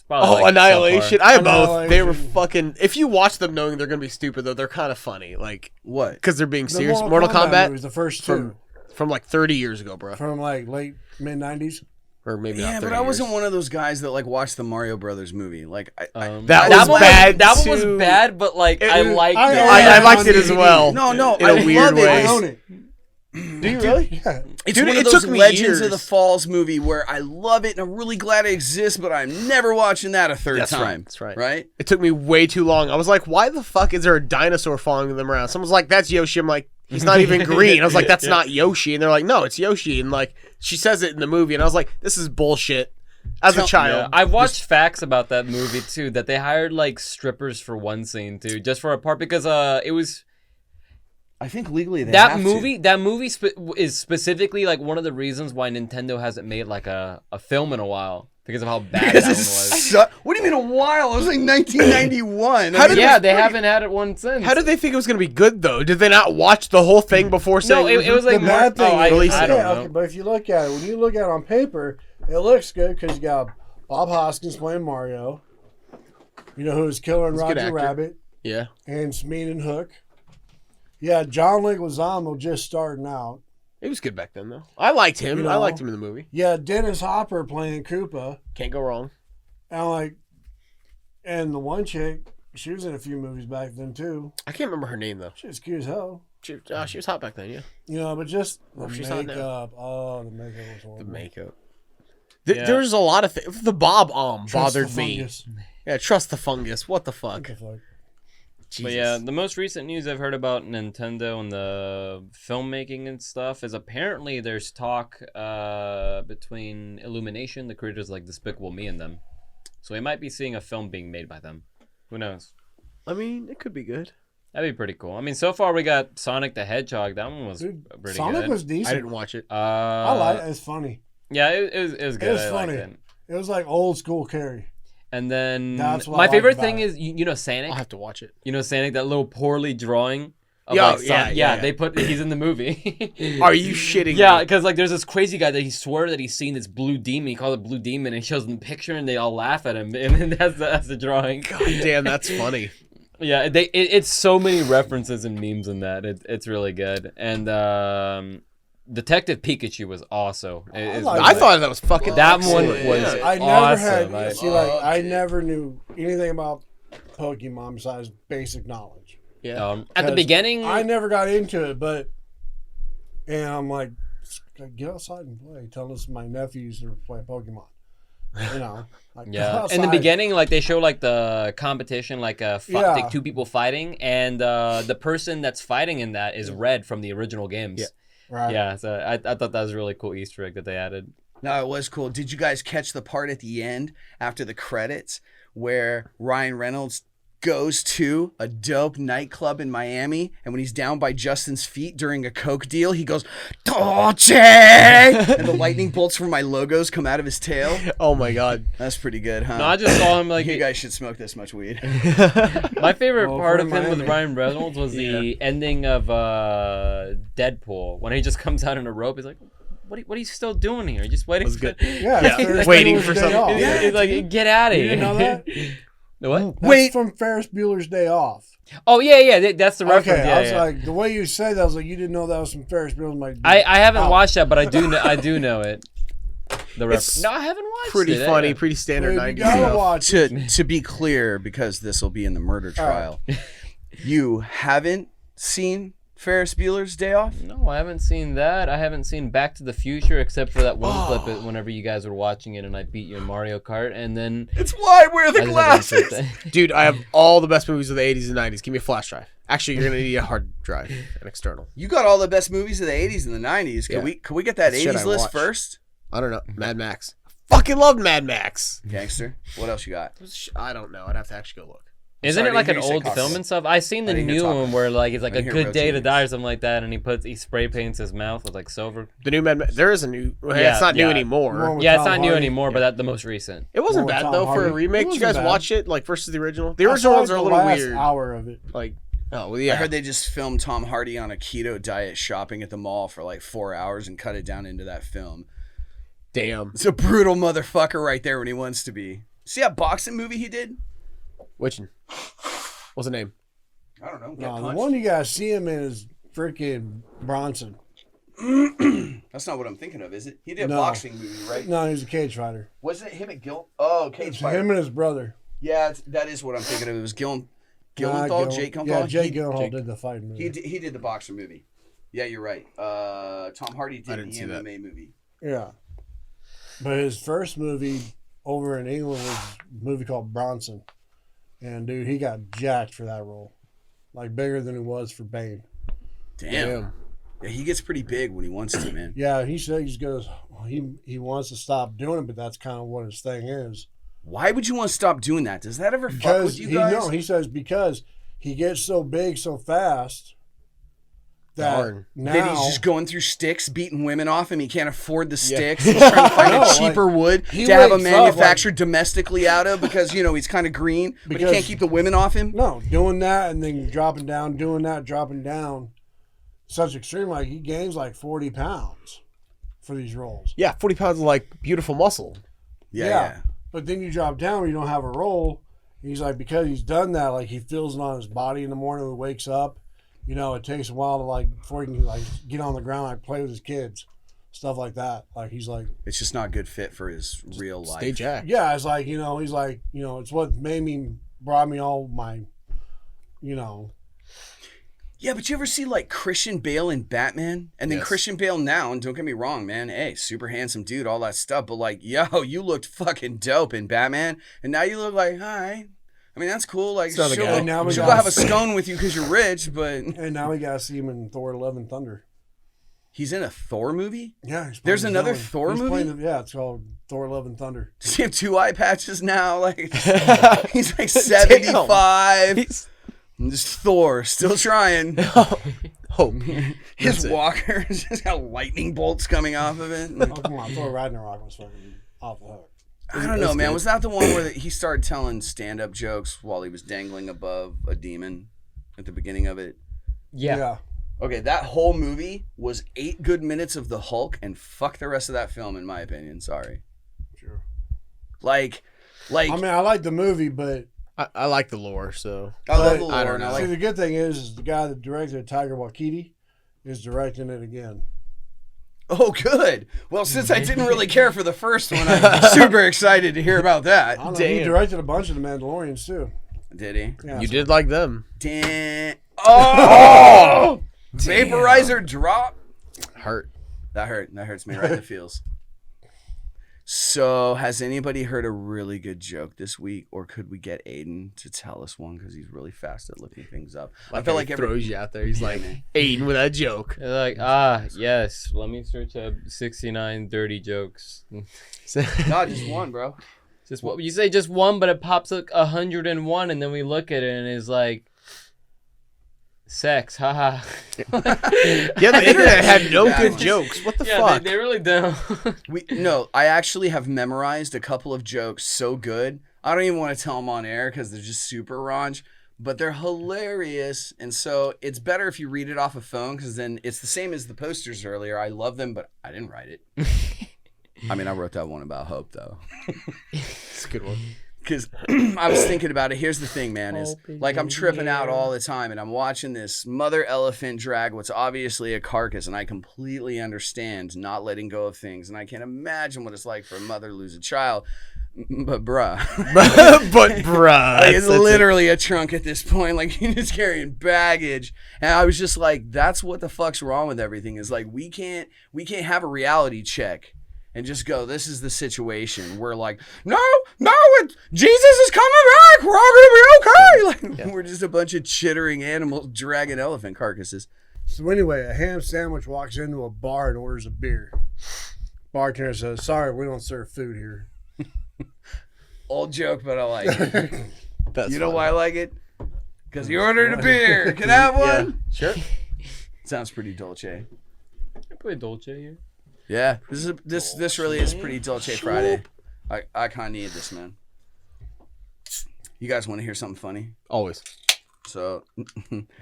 probably Oh, like Annihilation. subpar. I have both. They were Annihilation. fucking. If you watch them knowing they're gonna be stupid, though, they're kind of funny. Like, What? because they're being The serious. Mortal Kombat movies, the first from two, from like 30 years ago, bro, from like late mid '90s. or maybe Yeah, not 30 but I wasn't years. one of those guys that like watched the Mario Brothers movie. Like, That That was one bad, That one was too. bad, but like It I was- liked I- it. I Yeah, liked it on as DVD. well. no, in I a weird love it. way. I It's- own it. Do you really? Yeah. It's Dude, one it of those took me Legends of years. the Falls movie where I love it and I'm really glad it exists, but I'm never watching that a third That's right, time. that's right. Right? It took me way too long. I was like, why the fuck is there a dinosaur following them around? Someone's like, that's Yoshi. I'm like, he's not even green. I was like, that's not Yoshi. And they're like, no, it's Yoshi. And like, she says it in the movie. And I was like, this is bullshit. As a Tell- child. Yeah, I've watched facts about that movie too. That they hired like strippers for one scene too, just for a part because it was I think legally they That have movie is specifically like one of the reasons why Nintendo hasn't made like a film in a while because of how bad that one was. What do you mean a while? It was like 1991. Yeah, they haven't had it one since. How did they think it was gonna be good though? Did they not watch the whole thing before saying? No, it was like The bad thing I is, don't know. okay, but if you look at it, when you look at it on paper, it looks good because you got Bob Hoskins playing Mario. You know who's killing He's a good Roger actor. Rabbit Yeah. and Smee and Hook. Yeah, John Leguizamo just starting out. He was good back then, though. I liked him. You I know. liked him in the movie. Yeah, Dennis Hopper playing Koopa. Can't go wrong. And like, and the one chick, she was in a few movies back then too. I can't remember her name though. She was cute as hell. She was hot back then. Yeah. You know, but just the She's hot now. makeup. Oh, the makeup was horrible. The makeup. Yeah. There's a lot of things. The Bob Trust bothered the me. fungus. Yeah, trust the fungus. What the fuck? What the fuck? Jesus. But yeah, the most recent news I've heard about Nintendo and the filmmaking and stuff is apparently there's talk between Illumination, the creators like Despicable Me, and them. So we might be seeing a film being made by them. Who knows? I mean, it could be good. That'd be pretty cool. I mean, so far we got Sonic the Hedgehog. That one was Dude, pretty Sonic good. was I decent. didn't watch it. I like it. It's funny. Yeah, it was good. It was I funny. liked it. It was like old school Carrie. And then That's what I my liked favorite about thing it. is you know Sonic. I'll have to watch it. You know Sonic, that little poorly drawing. Of Yeah, like Sonic. yeah. They put he's in the movie. Are you shitting Yeah, me? because like there's this crazy guy that he swore that he's seen this blue demon. He called it blue demon, and he shows them the picture, and they all laugh at him, and then that's the drawing. God damn, that's funny. Yeah, it's so many references and memes in that. It's really good. And Detective Pikachu was also. I thought that was fucking. that one excellent. was Yeah. I never awesome. had. See, like I never knew anything about Pokemon besides basic knowledge. Yeah. At the 'Cause beginning, I never got into it, but and I'm like, get outside and play. Telling us my nephews are playing Pokemon. You know, like, go yeah. In the outside. beginning, like they show like the competition, like Yeah. like two people fighting, and the person that's fighting in that is Red from the original games. Yeah. Right. Yeah, so I thought that was a really cool Easter egg that they added. No, it was cool. Did you guys catch the part at the end after the credits where Ryan Reynolds goes to a dope nightclub in Miami, and when he's down by Justin's feet during a Coke deal, he goes, Dolce! And the lightning bolts from my logos come out of his tail? Oh my god. That's pretty good, huh? No, I just saw him like you guys should smoke this much weed. my favorite Well, part for of him with Miami. Ryan Reynolds was the ending of Deadpool when he just comes out in a rope. He's like, "What are you still doing here? Just waiting." Was good. Yeah. Yeah, Ferris waiting Bueller's for Day something. Off. Yeah. He's like, "Get out of You here!" didn't know that? The what? That's Wait. from Ferris Bueller's Day Off. Oh yeah, that's the reference. Okay, yeah, I was yeah. like, the way you said that, I was like, you didn't know that was from Ferris Bueller's. Like, I haven't Ow. watched that, but I do know it. The reference. It's No, I haven't watched Pretty it. funny, pretty standard Dude, you 90s gotta stuff. watch it. to be clear, because this will be in the murder trial, you haven't seen Ferris Bueller's Day Off? No, I haven't seen that. I haven't seen Back to the Future except for that one clip whenever you guys were watching it and I beat you in Mario Kart, and then It's why I wear the I just haven't glasses. seen that. Dude, I have all the best movies of the 80s and 90s. Give me a flash drive. Actually, you're gonna need a hard drive, an external. You got all the best movies of the 80s and the 90s. Yeah. Can we get that Shit 80s I list watch. first? I don't know. Mad Max. Fucking loved Mad Max. Gangster. What else you got? I don't know. I'd have to actually go look. Isn't Sorry, it like I an didn't hear you old say film coffee. and stuff? I seen the I didn't hear new talking. one where like it's like I a didn't hear good day to rotating. die or something like that, and he spray paints his mouth with like silver. The new Mad Max. There is a new. Well, Yeah, it's not new yeah. anymore. More with Yeah, it's Tom not new Hardy. anymore, but that's the most recent. It wasn't More with bad Tom though for a Hardy. remake. It Did you guys wasn't bad. watch it like versus the original? The I original saw, ones like, are a the little last weird. hour of it. Like, oh well, I yeah. heard they just filmed Tom Hardy on a keto diet shopping at the mall for like 4 hours and cut it down into that film. Damn. It's a brutal motherfucker right there when he wants to be. See that boxing movie he did? Which one? What's the name? I don't know. Get No, the punched. one you gotta see him in is freaking Bronson. That's not what I'm thinking of, is it? He did a No. boxing movie, right? No, he's a cage fighter. Wasn't it him at Gil? Oh, Cage It's Fighter. him and his brother. Yeah, that is what I'm thinking of. It was Gyllenhaal, Jake Gyllenhaal. Yeah, Jake He- Gyllenhaal did the fight movie. He did the boxer movie. Yeah, you're right. Tom Hardy did didn't the see that. MMA movie. Yeah. But his first movie over in England was a movie called Bronson. And dude, he got jacked for that role. Like bigger than he was for Bane. Damn. Yeah, he gets pretty big when he wants to, man. Yeah, he said he wants to stop doing it, but that's kind of what his thing is. Why would you want to stop doing that? Does that ever fuck Because with you guys? he says because he gets so big so fast that Darn. now That he's just going through sticks, beating women off him. He can't afford the sticks. He's trying to find No, a cheaper wood he to have a wakes up, manufactured domestically out of because, you know, he's kind of green, but he Because- can't keep the women off him. no doing that and then dropping down, doing that, dropping down. Such extreme, like he gains like 40 pounds for these rolls. Yeah, 40 pounds of like beautiful muscle. Yeah. But then you drop down where you don't have a roll. He's like, because he's done that, like he feels it on his body in the morning when he wakes up. You know, it takes a while to like before he can like get on the ground, like play with his kids, stuff like that. Like he's like, It's just not good fit for his real life. Stay jacked. yeah, it's like, you know, he's like, you know, it's what brought me all my, you know, Yeah, but you ever see like Christian Bale in Batman? And then Yes. Christian Bale now, and don't get me wrong, man, hey, super handsome dude, all that stuff, but like, yo, you looked fucking dope in Batman, and now you look like, hi. I mean, that's cool. Like, Another she'll, guy. And now we she'll got- go have a scone with you because you're rich, but and now we got to see him in Thor: Love and Thunder. he's in a Thor movie? Yeah, he's There's playing the another villain. Thor He's movie? playing the- yeah, it's called Thor: Love and Thunder. Does he have 2 eye patches now? Like, he's like 75. He's- And just Thor, still trying. Hope. His That's it. walker has just got lightning bolts coming off of it. Oh come on, Thor Ragnarok was fucking off the hook. I don't know, That's man. good. Was that the one where he started telling stand-up jokes while he was dangling above a demon at the beginning of it? Yeah. Okay, that whole movie was 8 good minutes of the Hulk, and fuck the rest of that film, in my opinion. Sorry. Sure. Like, I mean, I like the movie, but I like the lore, so. I love the but- lore, I don't and I know. like. see, the good thing is the guy that directed Tiger Waititi is directing it again. Oh, good. Well, since I didn't really care for the first one, I'm super excited to hear about I that. don't know, he Damn. directed a bunch of the Mandalorians too. Did he? Yeah, You so- did like them. Damn. Oh! Vaporizer drop. Hurt. That hurt. That hurts me right in the feels. So, has anybody heard a really good joke this week, or could we get Aiden to tell us one because he's really fast at looking things up? I feel like he every throws you out there. He's like, Aiden with that joke. They're like, yes, let me search up 69 dirty jokes. no, just one, bro. Just what you say, just one, but it pops up 101, and then we look at it and it's like, sex, haha. Yeah, the internet had no That good one. jokes. What the Yeah, fuck? they really don't. No, I actually have memorized a couple of jokes so good. I don't even want to tell them on air because they're just super raunch, but they're hilarious. And so it's better if you read it off a phone because then it's the same as the posters earlier. I love them, but I didn't write it. I mean, I wrote that one about Hope though. It's a good one. Because I was thinking about it. Here's the thing, man, is like I'm tripping out all the time and I'm watching this mother elephant drag what's obviously a carcass, and I completely understand not letting go of things, and I can't imagine what it's like for a mother to lose a child. But bruh, But bruh, like, it's that's it. literally a trunk at this point. Like you're just carrying baggage, and I was just like, that's what the fuck's wrong with everything. Is like we can't have a reality check and just go, this is the situation. We're like, no, Jesus is coming back. We're all gonna be okay. Like we're just a bunch of chittering animals dragging elephant carcasses. So anyway, a ham sandwich walks into a bar and orders a beer. Bartender says, "Sorry, we don't serve food here." Old joke, but I like it. That's You know funny. why I like it? Because you ordered a beer. Can I have Yeah, one? sure. Sounds pretty dolce. I play Dolce here. Yeah, this really is pretty Dolce Friday. I kind of need this, man. You guys want to hear something funny? Always. So,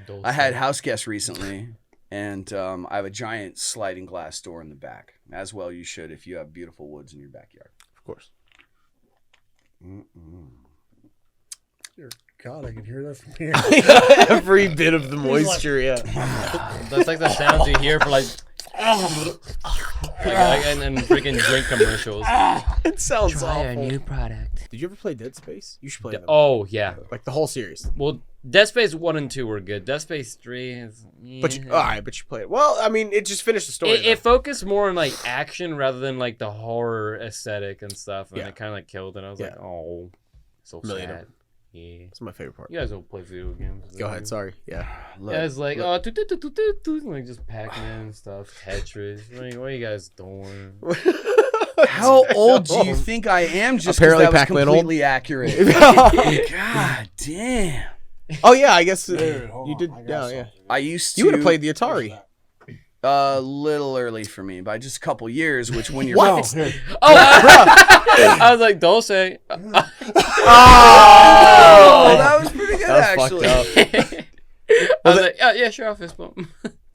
Dolce. I had house guests recently, and I have a giant sliding glass door in the back. As well, you should if you have beautiful woods in your backyard. Of course. Dear God, I can hear that from here. Every bit of the moisture, yeah. That's like the sounds you hear for like and freaking drink commercials. It sounds awful. product. Did you ever play Dead Space? You should play them. Oh yeah. Like the whole series. Well, Dead Space 1 and 2 were good. Dead Space 3 is. But you, alright, but you played it. Well, I mean, it just finished the story. It focused more on like action rather than like the horror aesthetic and stuff, and Yeah. it kind of like killed it. I was like, Yeah. oh, so Million sad. of Yeah. That's my favorite part. You guys don't play video games. Go ahead, sorry. Yeah. Look, Yeah, it's like look. like just Pac-Man and stuff, Tetris. What are you guys doing? How old do you think I am? Just 'cause Apparently that was Pac-Man old. completely accurate. God damn. Oh yeah, I guess Dude, hold you on, did. I got Yeah, yeah. something. I used to. You would have played the Atari. A little early for me by just a couple years. Which when you're No, here. Oh, I was like, Dulce. oh, Oh, that was pretty good That was actually. fucked up. I was like, oh, yeah, sure, I'll fist bump.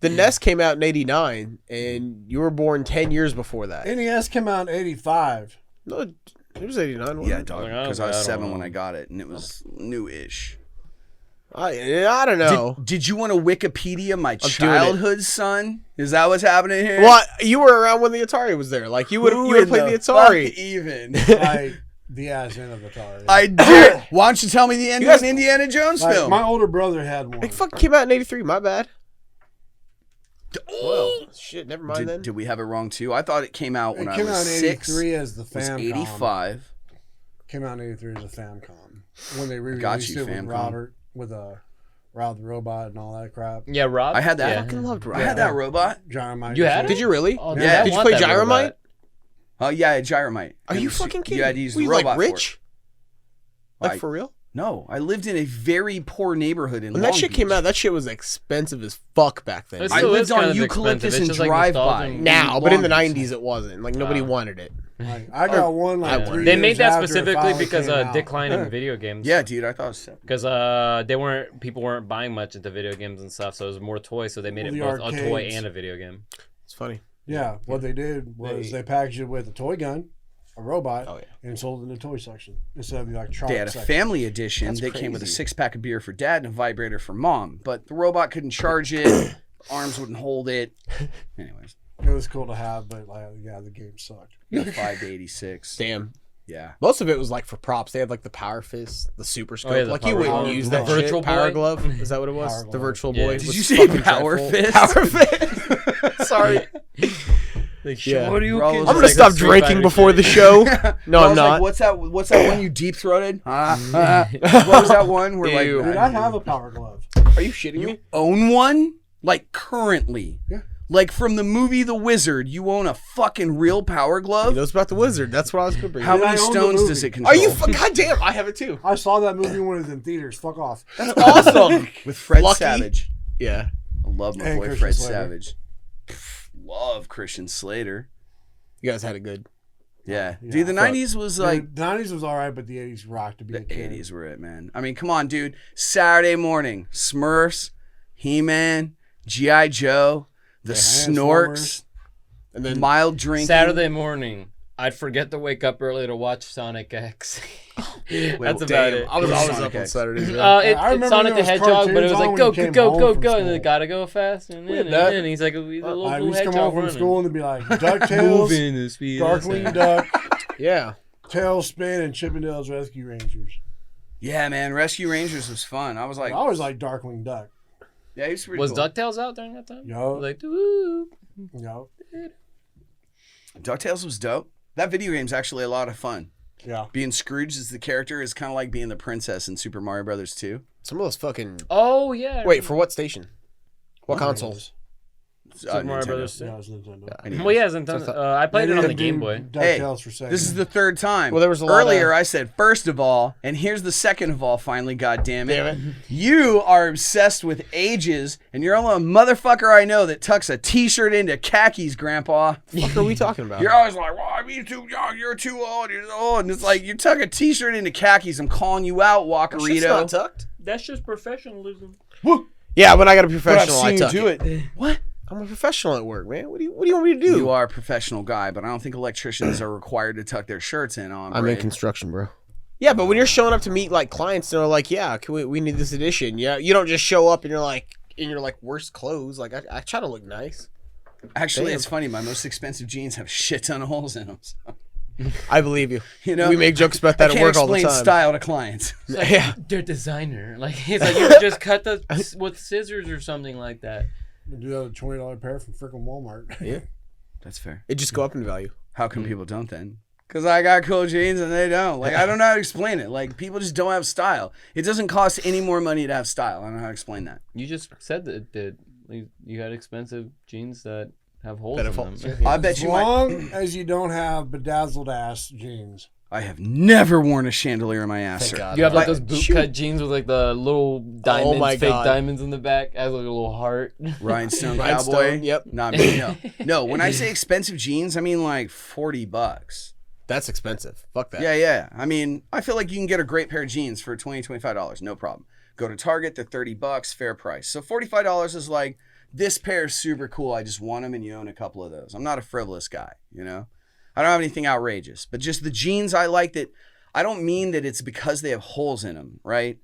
The NES came out in '89, and you were born 10 years before that. NES came out in '85. No, it was '89. wasn't Yeah, it? dog. Like, Because I was I don't 7 know. when I got it, and it was new-ish. I don't know. Did you want to Wikipedia my doing it. childhood, son? Is that what's happening here? Well, you were around when the Atari was there. Like you would Who have in played the Atari. fuck even. Like the ass end of Atari. I did. Why don't you tell me the end You of guys- an Indiana Jones Like, film? my older brother had one. It fucking came out in '83. My bad. Oh. Well, shit. Never mind then. Did we have it wrong too? I thought it came out when It I came was out in 6. '83 as the Was Famicom. 85. Came out in '83 as a Famicom when they re-released Got you, it with Famicom. Robert with a Rod the Robot and all that crap. Yeah, Rob. I had that. Yeah. fucking loved I had that robot. Gyromite. You had it? Did you really? Oh, Yeah. I Did you want play that Gyromite? robot. Oh yeah, I had Gyromite. Are It you was- fucking kidding? You had to use Were the you robot like for it. rich? Like I- for real? No, I lived in a very poor neighborhood in When Long that shit Beach. came out, that shit was expensive as fuck back then. It I still lived is on kind of Eucalyptus expensive. and It's just like Drive-By. nostalgia. Now, but in the Long Beach. '90s, it wasn't. Like nobody wanted it. Like, I got one I like won. 3 They years made that after it specifically finally because came out. decline in video games. Yeah, dude, I thought it was sick. Because people weren't buying much into video games and stuff, so it was more toys. So they made Well, it the both a toy arcades. and a video game. It's funny. Yeah, what they did was They- they packaged it with a toy gun, a robot, Oh, yeah. and sold it in the toy section instead of the electronic They had a section. family edition. That's They came with a crazy. 6-pack of beer for dad and a vibrator for mom. But the robot couldn't charge it. Arms wouldn't hold it. Anyways, It was cool to have, but like, yeah, the game sucked. 5 to 86. Damn. Yeah. Most of it was like for props. They had like the Power Fist, the Super Scope. yeah, the like you Power wouldn't Glove. use The that Virtual shit. Power Boy? Glove. Is that what it was? Power The Glove. Virtual Yeah. Boy. Did was you say fucking Power dreadful. Fist? Power Fist. Sorry. Like, Yeah. what are you Bro, kids I'm I'm gonna like stop Street drinking Fighter before shit. the show. No, I I'm was not. like, what's that one you deep throated? What was that one? Where Ew. like Dude, I have a power glove. Are you shitting me? own one? Like currently? Yeah. Like from the movie The Wizard, you own a fucking real power He glove? knows about the wizard. That's what I was gonna bring. How Dude, many I own the stones movie. does it control? Are you? Goddamn! I have it too. I saw that movie when it was in theaters. Fuck off. That's awesome. With Fred Lucky. Savage. Yeah. I love my And boy Christian Fred Slater. Savage. Love Christian Slater. You guys had it good. Yeah. Yeah. Dude, the Fuck. 90s was Like like the '90s was all right, but the '80s rocked to be the a kid. 80s were it, man. I mean, come on, dude. Saturday morning, Smurfs, He-Man, G.I. Joe, the Snorks, And then mild drinking. Saturday morning, I'd forget to wake up early to watch Sonic X. That's about damn. it. I was It was always Sonic up on X. Saturdays. It's I remember Sonic there the was Hedgehog, but it was cartoons on like when go, you go, came go, home go, from go, and school. they gotta go fast, and had then, that. and then he's like a little Like, we blue used to come hedgehog home from running. school and it'd be like DuckTales, Moving the speed of Darkwing sound. Duck, Yeah. Tailspin, and Chippendales Rescue Rangers. Yeah, man. Rescue Rangers was fun. I was like, I always like Darkwing Duck. yeah, he's pretty Was cool. DuckTales out during that time? Yo. Like, woo. You know? DuckTales was dope. That video game's actually a lot of fun. Yeah. Being Scrooge as the character is kind of like being the princess in Super Mario Brothers 2. Some of those fucking. Oh yeah. Wait, for what station? What consoles? Super Mario Nintendo. Brothers. Yeah, it was Nintendo. Anyways. Well, yeah, Nintendo. I played it on the Game Boy. Hey, DuckTales for Sega. This is the third time. Well, there was a lot Earlier, of- I said first of all, and here's the second of all. Finally, goddamn it! Damn it. You are obsessed with ages, and you're the only motherfucker I know that tucks a T-shirt into khakis, Grandpa. What are we talking about? You're always like, "Well, I'm too young. You're too old. You're old," and it's like you tuck a T-shirt into khakis. I'm calling you out, Shit's not Walkerito. tucked. That's just professionalism. Yeah, when I got a But I've professional, I seen you tuck do it. it. What? I'm a professional at work, man. What do you want me to do? You are a professional guy, but I don't think electricians are required to tuck their shirts in on. I'm in construction, bro. Yeah, but when you're showing up to meet like clients, they're like, "Yeah, can we need this edition." Yeah, you don't just show up and you're like in your like worst clothes. Like I try to look nice. Actually, Damn. it's funny. My most expensive jeans have shit ton of holes in them. So, I believe you. you know, We make jokes about I that at can't work all the explain time. style to clients. Yeah. They're designer. Like it's like you just cut the with scissors or something like that. You do that a $20 pair from freaking Walmart. Yeah. That's fair. It just go up in value. How come people don't then? Because I got cool jeans and they don't. Like, I don't know how to explain it. Like, people just don't have style. It doesn't cost any more money to have style. I don't know how to explain that. You just said that it did. You had expensive jeans that have holes That in have them. holes. I bet As you might. long as you don't have bedazzled ass jeans. I have never worn a chandelier in my ass, Thank sir. God. You have like But- those bootcut jeans with like the little diamonds, my fake God. diamonds in the back, as like a little heart. Rhinestone Rhinestone, cowboy. yep. Not me. No. No. When I say expensive jeans, I mean like $40. That's expensive. Fuck that. Yeah. I mean, I feel like you can get a great pair of jeans for $25, no problem. Go to Target, they're $30, fair price. So $45 is like, this pair is super cool. I just want them, and you own a couple of those. I'm not a frivolous guy, you know? I don't have anything outrageous, but just the jeans I like that. I don't mean that it's because they have holes in them, right?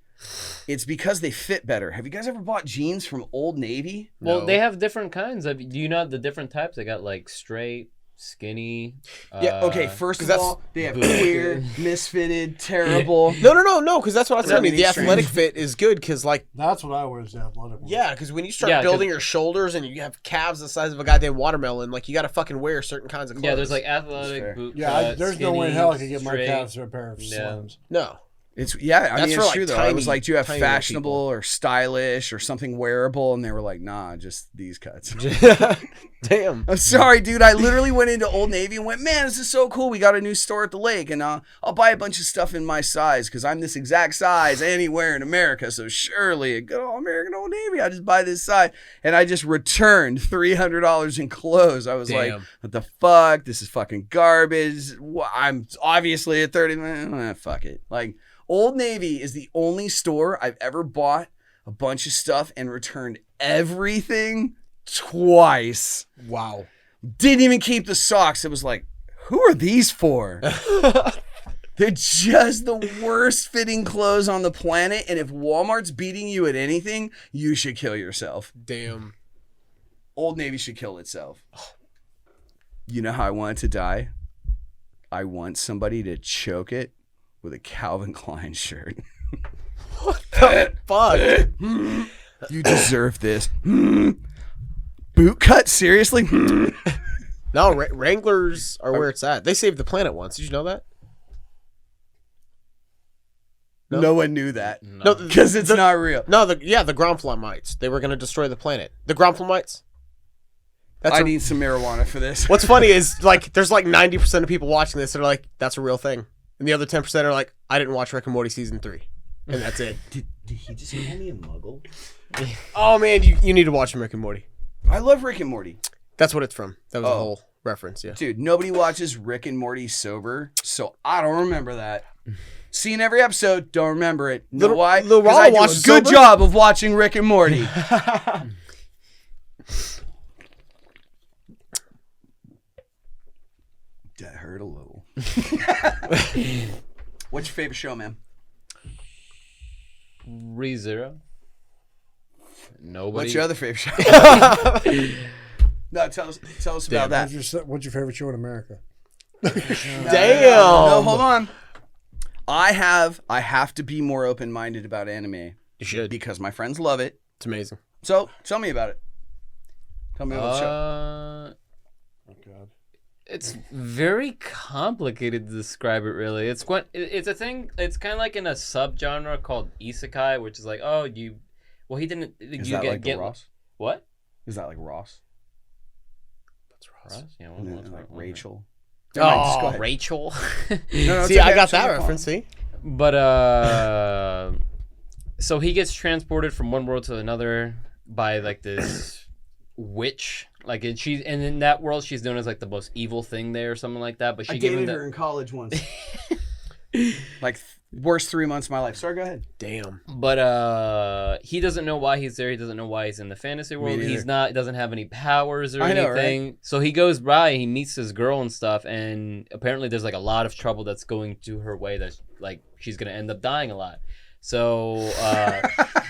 It's because they fit better. Have you guys ever bought jeans from Old Navy? Well, No. they have different kinds of. Do you know the different types? They got like straight, skinny. Yeah, Okay, first 'cause of that's- all, they have queer, misfitted, terrible. No, because that's what I was telling you. The meaning strange. athletic fit is good because, like, That's what I wear is the athletic one. yeah, because when you start Yeah, 'cause- building your shoulders and you have calves the size of a goddamn watermelon, like, you got to fucking wear certain kinds of clothes. Yeah, there's like fair. athletic boot. Yeah, there's no way in hell I could get my calves to a pair of Yeah. slims. No. It's I That's mean for, it's like, true though. I was tiny- like, do you have tiny little fashionable or stylish or something wearable? And they were like, nah, just these cuts. Damn. I'm sorry, dude. I literally went into Old Navy and went, man, this is so cool. We got a new store at the lake, and I'll buy a bunch of stuff in my size because I'm this exact size anywhere in America. So surely, a good old American Old Navy, I just buy this size. And I just returned $300 in clothes. I was like, Damn. what the fuck? This is fucking garbage. I'm obviously at 30. Fuck it. Like, Old Navy is the only store I've ever bought a bunch of stuff and returned everything twice. Wow. Didn't even keep the socks. It was like, who are these for? They're just the worst fitting clothes on the planet. And if Walmart's beating you at anything, you should kill yourself. Damn. Old Navy should kill itself. You know how I want it to die? I want somebody to choke it with a Calvin Klein shirt. Fuck. You deserve this. Boot cut? Seriously? No, Wranglers are where it's at. They saved the planet once. Did you know that? No one knew that. No, Because it's not real. No, the Gromflamites. They were going to destroy the planet. The Gromflamites? That's I a- need some marijuana for this. What's funny is, like, there's like 90% of people watching this that are like, that's a real thing. And the other 10% are like, I didn't watch Rick and Morty season 3. And that's it. Did he just call me a muggle? Oh, man, you need to watch Rick and Morty. I love Rick and Morty. That's what it's from. That was a Oh. whole reference, yeah. Dude, nobody watches Rick and Morty sober, so I don't remember that. Seen every episode, don't remember it. Know Lil- why? Lil Because Rala I do a watches good sober? job of watching Rick and Morty. That hurt a little. What's your favorite show, man? ReZero. Nobody. What's your other favorite show? No, tell us about that. What's your favorite show in America? Damn. No, hold on. I have to be more open-minded about anime You should. because my friends love it. It's amazing. So tell me about it. Tell me about the show. Oh God. It's very complicated to describe it. Really, it's a thing. It's kind of like in a subgenre called isekai, which is like, oh, he didn't. Is you that get like the Ross? what? Is that like Ross? That's Ross. Yeah, And what's then, like that? Rachel. Never mind, just go ahead. Rachel. No, it's See, okay, I got I'm sure that you're reference, see? But so he gets transported from one world to another by like this witch, like, and in that world she's known as like the most evil thing there or something like that. But she I gave him dated her in college once. Like worst 3 months of my life. Sorry, go ahead. Damn. But he doesn't know why he's there. He doesn't know why he's in the fantasy world. neither. Doesn't have any powers or I know, anything. So he goes by, he meets this girl and stuff, and apparently there's like a lot of trouble that's going to her way. That's like she's gonna end up dying a lot. So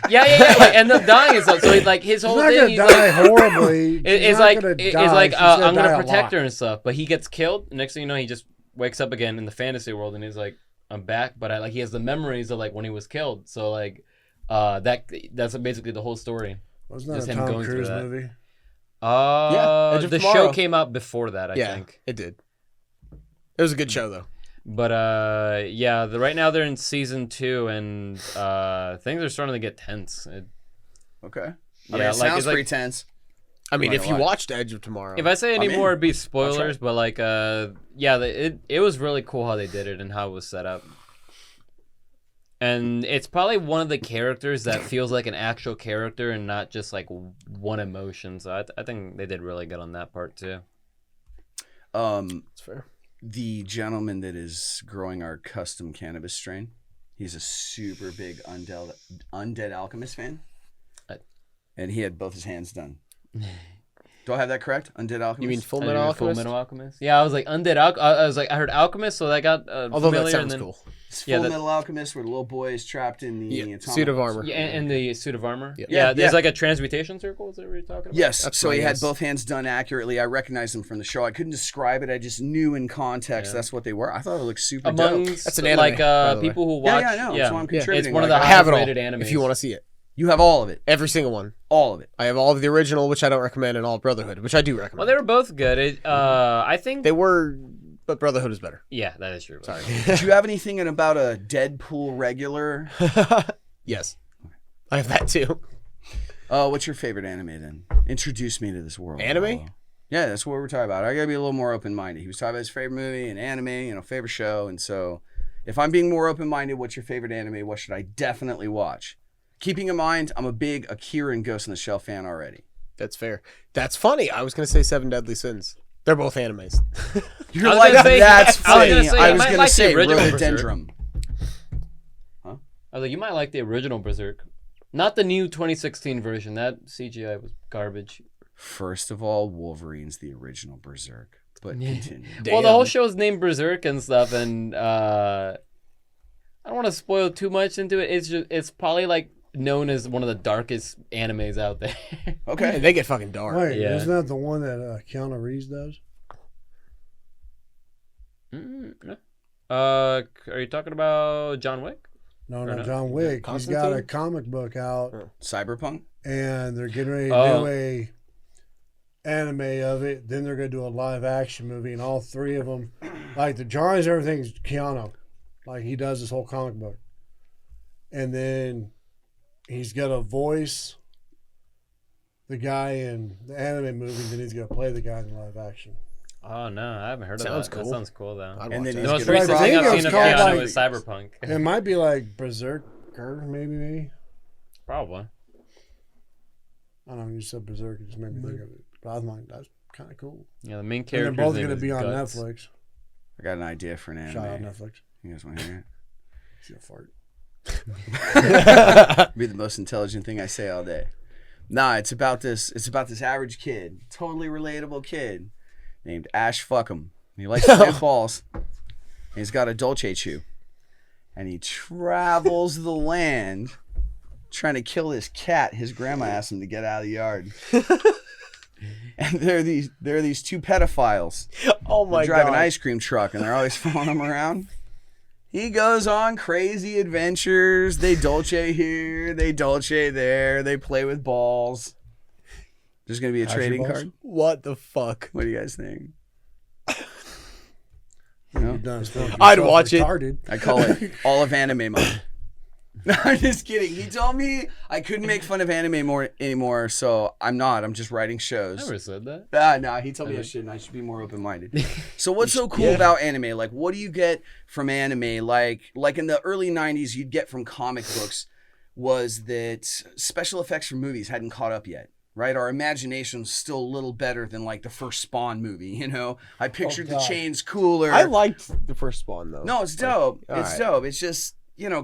yeah, like end up dying and stuff. So like his whole She's not thing, gonna he's die like, horribly. it's like I'm gonna protect her and stuff. But he gets killed. Next thing you know, he just wakes up again in the fantasy world, and he's like, I'm back, but he has the memories of like when he was killed. So like that's basically the whole story. Wasn't just that a him Tom going through Cruise that. movie? Yeah, Edge of The Tomorrow. show came out before that, I Yeah, think. it did. It was a good show, though. But yeah, right now they're in season 2, and things are starting to get tense. Okay. I Yeah, mean, it like, sounds it's like- pretty tense. I mean, Not if gonna you lie. watched Edge of Tomorrow, If I say any I'm in. more, it'd be spoilers. But like, yeah, it was really cool how they did it and how it was set up. And it's probably one of the characters that feels like an actual character and not just like one emotion. So I think they did really good on that part too. it's fair. The gentleman that is growing our custom cannabis strain, he's a super big Undead Alchemist fan. And he had both his hands done. Do I have that correct? Undead Alchemist? You mean Full Oh, Metal you're a Alchemist? Full Metal Alchemist? Yeah, I was like Undead I was like, I heard Alchemist, so that got Although familiar. that sounds and then, cool. It's Yeah, Full that- Metal Alchemist where the little boy is trapped in the Yeah, atomic suit of armor. Yeah, and the suit of armor. Yeah. Yeah, There's yeah. like a transmutation circle. Is that what you're talking about? Yes, That's so my he had guess. both hands done accurately. I recognized them from the show. I couldn't describe it. I just knew in context Yeah. that's what they were. I thought it looked super dope. Amongst That's an anime, like by the way. people who Yeah, watch. yeah, I know. That's why I'm Yeah. contributing. It's one of the Like, I have it all. rated animes. If you want to see it, you have all of it. every single one. All of it. I have all of the original, which I don't recommend, and all of Brotherhood, which I do recommend. Well, they were both good. I think. They were, but Brotherhood is better. Yeah, that is true. Sorry. Did you have anything about a Deadpool regular? Yes, I have that too. What's your favorite anime then? Introduce me to this world. Anime? Yeah, that's what we're talking about. I gotta be a little more open-minded. He was talking about his favorite movie and anime, favorite show. And so if I'm being more open-minded, what's your favorite anime? What should I definitely watch? Keeping in mind, I'm a big Akira and Ghost in the Shell fan already. That's fair. That's funny. I was gonna say Seven Deadly Sins. They're both animes. You're I was like, gonna say- that's I was funny. gonna say, I you was might gonna like the say original Rhododendron. I was like, you might like the original Berserk, not the new 2016 version. That CGI was garbage. First of all, Wolverine's the original Berserk. But continue. Well, the whole show's named Berserk and stuff, and I don't want to spoil too much into it. It's probably like known as one of the darkest animes out there. Okay. They get fucking dark. Wait, Yeah. isn't that the one that Keanu Reeves does? No. Are you talking about John Wick? No, no? John Wick. He's got a Constantine? comic book out, Cyberpunk? and they're getting ready to Oh. do a anime of it. Then they're going to do a live action movie, and all three of them, like the drawings, everything's Keanu. Like he does this whole comic book, and then he's got to voice the guy in the anime movie. Then he's going to play the guy in the live action. Oh no, I haven't heard of Sounds that. cool. That sounds cool though. I'd And watch then that. The most gonna recent try- thing I I've think seen of it's called, Keanu like- is Cyberpunk. It might be like Berserker, maybe. Probably. I don't know. You said Berserk, it just made me think of it. But I was like, that's kind of cool. Yeah, the main And they're character. both going to be on Guts. Netflix. I got an idea for an anime. Shout out Netflix. You guys want to hear She's a fart. it? Be the most intelligent thing I say all day. Nah, it's about this average kid, totally relatable kid named Ash Fuckum. He likes to play balls. And he's got a Dolce chew. And he travels the land trying to kill this cat his grandma asked him to get out of the yard. And there are these two pedophiles. Oh my They drive god. an ice cream truck and they're always following him around. He goes on crazy adventures. They Dolce here, they Dolce there, they play with balls. There's gonna be a Ashy trading balls? card. What the fuck? What do you guys think? You've done smoking I'd yourself watch it. retarded. I call it all of anime month. No, I'm just kidding. He told me I couldn't make fun of anime anymore, so I'm not. I'm just writing I shows. never said that. No, he told me I shouldn't. I should be more open-minded. So what's so cool about anime? Like, what do you get from anime? Like in the early 90s, you'd get from comic books was that special effects for movies hadn't caught up yet. Right? Our imagination's still a little better than like the first Spawn movie, I pictured the God. chains cooler. I liked the first Spawn though. No, it's dope. all It's right. dope. It's just,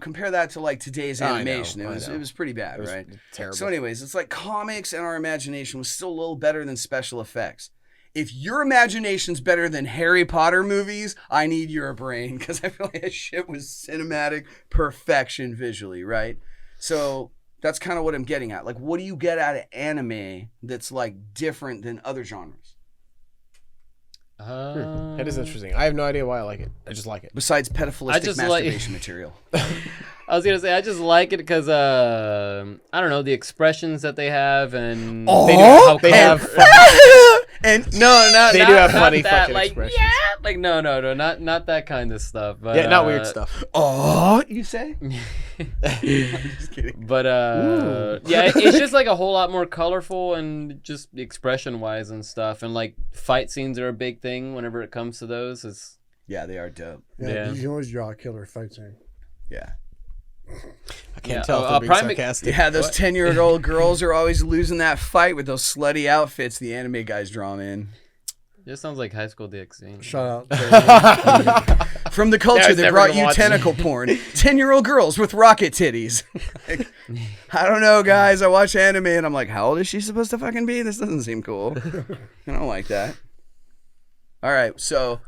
compare that to like today's I know, animation. I It know. was pretty bad, It was right? terrible. So anyways, it's like comics and our imagination was still a little better than special effects. If your imagination's better than Harry Potter movies, I need your brain because I feel like that shit was cinematic perfection visually, right? So that's kind of what I'm getting at. Like, what do you get out of anime that's like different than other genres? That is interesting. I have no idea why I like it. I just like it. Besides I pedophilistic just like- masturbation material. I was gonna say I just like it because I don't know the expressions that they have and They how have And They do have funny that, fucking like, expressions. yeah, like no, not that kind of stuff. But Yeah, not weird stuff. oh, you say? Just kidding. But yeah, it's just like a whole lot more colorful and just expression wise and stuff. And like fight scenes are a big thing whenever it comes to those. It's Yeah, they are dope. Yeah, Yeah. you can always draw a killer fight scene. Yeah. I can't Yeah, tell if they're being prime- sarcastic. Yeah, those 10-year-old girls are always losing that fight with those slutty outfits the anime guys draw 'em in. just sounds like high school dick scene. Shout out. From the culture Yeah, I was that never brought gonna you watch it. tentacle porn. 10-year-old girls with rocket titties. Like, I don't know, guys. I watch anime and I'm like, how old is she supposed to fucking be? This doesn't seem cool. I don't like that. All right, so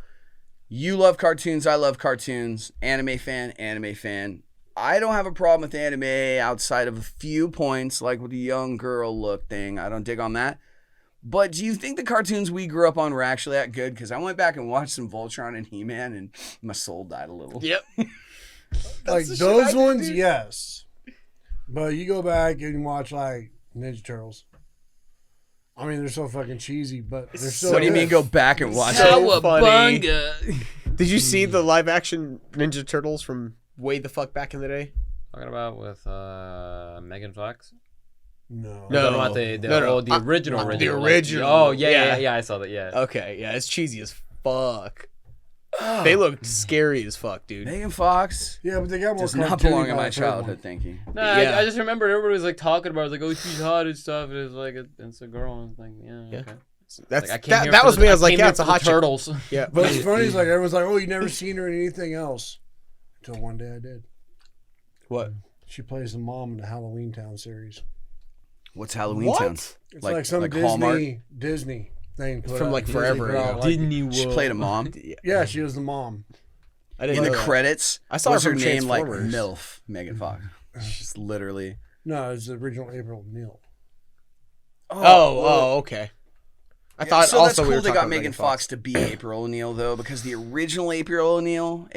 you love cartoons. I love cartoons. Anime fan. I don't have a problem with anime outside of a few points, like with the young girl look thing. I don't dig on that. But do you think the cartoons we grew up on were actually that good? Because I went back and watched some Voltron and He-Man, and my soul died a little. Yep. Like the shit those I did, ones, dude. yes. But you go back and watch like Ninja Turtles. I mean, they're so fucking cheesy, but they're so. What do you good. mean go back and watch So it? funny. Cowabunga. Did you see the live action Ninja Turtles from way the fuck back in the day? Talking about with Megan Fox. No. No. Talking about the No. the original. The like- original. oh yeah, Yeah. yeah, yeah. I saw that. Yeah. Okay, yeah, it's cheesy as fuck. They looked scary as fuck, dude. Megan Fox Yeah, but they got more. does not cartoony belong in by my the third childhood, one. thank you. No, Yeah. I just remember everybody was like talking about it. Like, oh, she's hot and stuff. And it's like it's a girl. And it's like, yeah, okay. That's Like, I came here that for was the- me. I was like, came yeah, here it's a for the hot chick. turtles. Yeah, But it's funny, is like everyone's like, "Oh, you never seen her in anything else." Until one day I did. What? She plays the mom in the Halloween Town series. What's Halloween What? Town? It's like some Disney thing put From, out. like, Disney forever put out, ago. like- She played a mom. Yeah, she was the mom. I didn't In the know that. credits, I saw was her her from name like Transformers. MILF, Megan Fox. She's literally. No, it's the original April O'Neil. Oh, okay. I thought so also that's cool we were they talking got about Megan Fox to be April O'Neil though, because the original April O'Neil,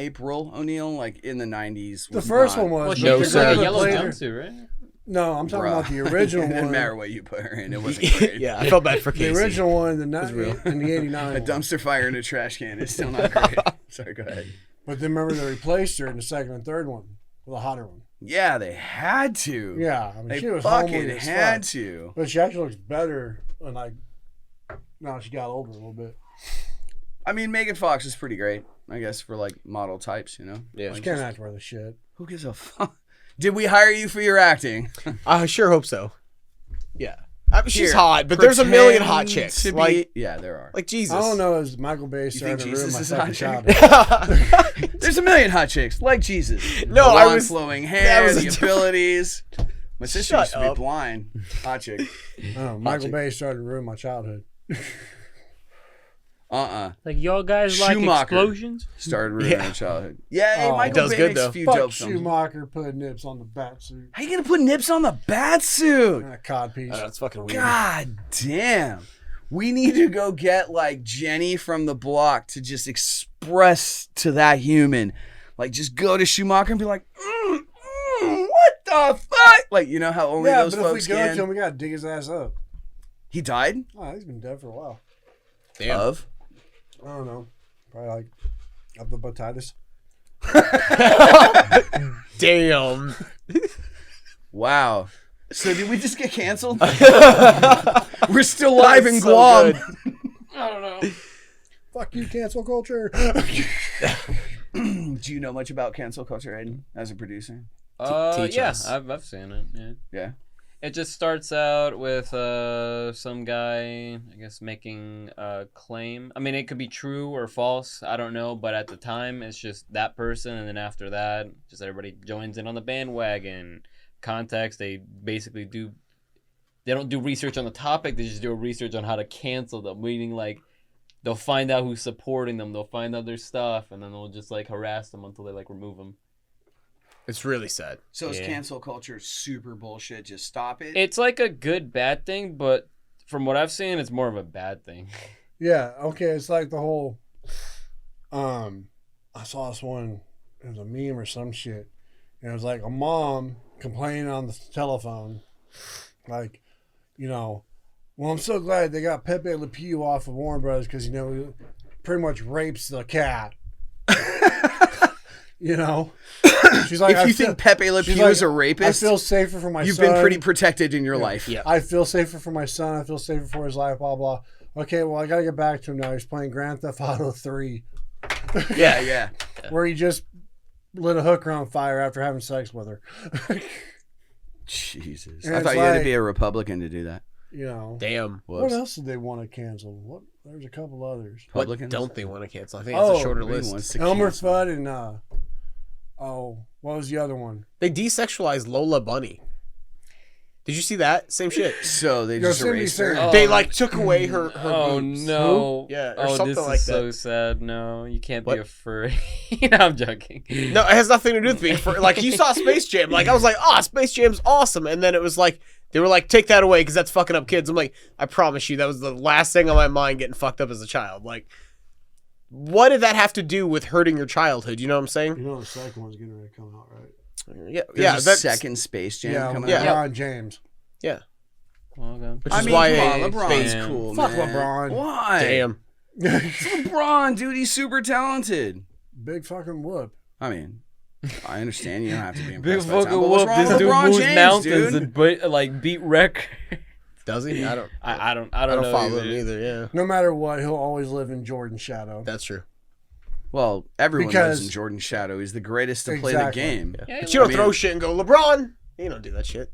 like in the '90s. The was first not- one was. Well, but she No, the was sir. girl like a that yellow played her- jumpsuit, right? No, I'm talking Bruh. about the original It didn't one. matter what you put her in. It wasn't great. Yeah, I felt bad for The Casey. original one in the real. in the '89 A one. dumpster fire in a trash can is still not great. Sorry, go ahead. But then remember they replaced her in the second and third one with a hotter one. Yeah, they had to. Yeah, I mean They she was fucking homely as had fuck. to. But she actually looks better when like now she got older a little bit. I mean, Megan Fox is pretty great, I guess, for like model types, you know? Yeah. She Like, can't act worth a shit. who gives a fuck? Did we hire you for your acting? I sure hope so. Yeah. I mean, she's Here, hot, but there's a million hot pretend chicks. to be- Like yeah, there are. Jesus. I don't know. Is Michael Bay starting to think ruin my Jesus is second hot childhood? There's a million hot chicks, like Jesus. No, I Blonde, was- flowing that hair, was a the different- abilities. My sister Shut used to be up. blind. Hot chick. Oh, Michael chick. Bay started to ruin my childhood. Like y'all guys like Schumacher. explosions? Started ruining Yeah. her childhood. Yeah, hey, Oh. Michael Does Bay good, makes though. a few Fuck dope films. Schumacher put nips on the bat suit. How you gonna put nips on the bat suit? And a cod piece. That's fucking weird. God damn. We need to go get like Jenny from the block to just express to that human. Like just go to Schumacher and be like, what the fuck? Like, you know how only Yeah, those but if we folks go can. to him, we gotta dig his ass up. He died? Oh, he's been dead for a while. Damn. Of? I don't know. Probably like hepatitis. Damn. Wow. So did we just get canceled? We're still live in That's so Guam. good. I don't know. Fuck you, cancel culture. Do you know much about cancel culture, Aiden, as a producer? Teach Yeah, us. I've seen it. Yeah. Yeah. It just starts out with some guy, I guess, making a claim. I mean, it could be true or false. I don't know. But at the time, it's just that person. And then after that, just everybody joins in on the bandwagon. Context, they basically do. They don't do research on the topic. They just do a research on how to cancel them. Meaning, like, they'll find out who's supporting them. They'll find out their stuff. And then they'll just, like, harass them until they, like, remove them. It's really sad. So is Yeah. cancel culture super bullshit? Just stop it? It's like a good, bad thing. But from what I've seen, it's more of a bad thing. Yeah, okay, it's like the whole I saw this one, it was a meme or some shit. And it was like a mom complaining on the telephone, like, you know, Well, I'm so glad they got Pepe Le Pew off of Warner Brothers because, he pretty much rapes the cat. She's like, If you think Pepe Le she's Pew like, is a rapist, I feel safer for my you've son. been pretty protected in your life. Yeah. I feel safer for my son. I feel safer for his life, blah, blah. Okay, well, I got to get back to him now. He's playing Grand Theft Auto 3, Yeah. where he just lit a hooker on fire after having sex with her. Jesus. And I it's thought you had to like- be a Republican to do that. Damn. What Whoops. else did they want to cancel? There's a couple others. What Republicans? don't they want to cancel? I think it's a shorter Everybody list. wants to Elmer cancel. Fudd and what was the other one? They desexualized Lola Bunny. Did you see that? Same shit. So they just Yosemite erased her. Sam. They took away her Oh boobs. no! Yeah, or oh, something this like is that. so sad. No, you can't What? be afraid. No, I'm joking. No, it has nothing to do with being like you saw Space Jam. Like I was like, oh, Space Jam's awesome, and then it was like they were like, take that away because that's fucking up kids. I'm like, I promise you, that was the last thing on my mind getting fucked up as a child. Like, what did that have to do with hurting your childhood? You know what I'm saying? The second one's getting ready to come out, right? Yeah, There's yeah. a That's second Space Jam Yeah, coming yeah. out. LeBron James. yeah. Well, okay. Which I is mean, why come on, LeBron's Space- cool, Fuck man. LeBron. Why? Damn. LeBron, dude, he's super talented. Big fucking whoop. I mean, I understand you don't have to be Big impressed by fucking time, but what's whoop! wrong This with dude LeBron moves James, mountains dude? and beat wreck. Does he? I don't. I don't I don't know follow either. him either. Yeah, No matter what, he'll always live in Jordan's shadow. that's true. Well, everyone Because- lives in Jordan's shadow. He's the greatest to play the Exactly. game. Yeah, But you don't I mean- throw shit and go LeBron. You don't do that shit.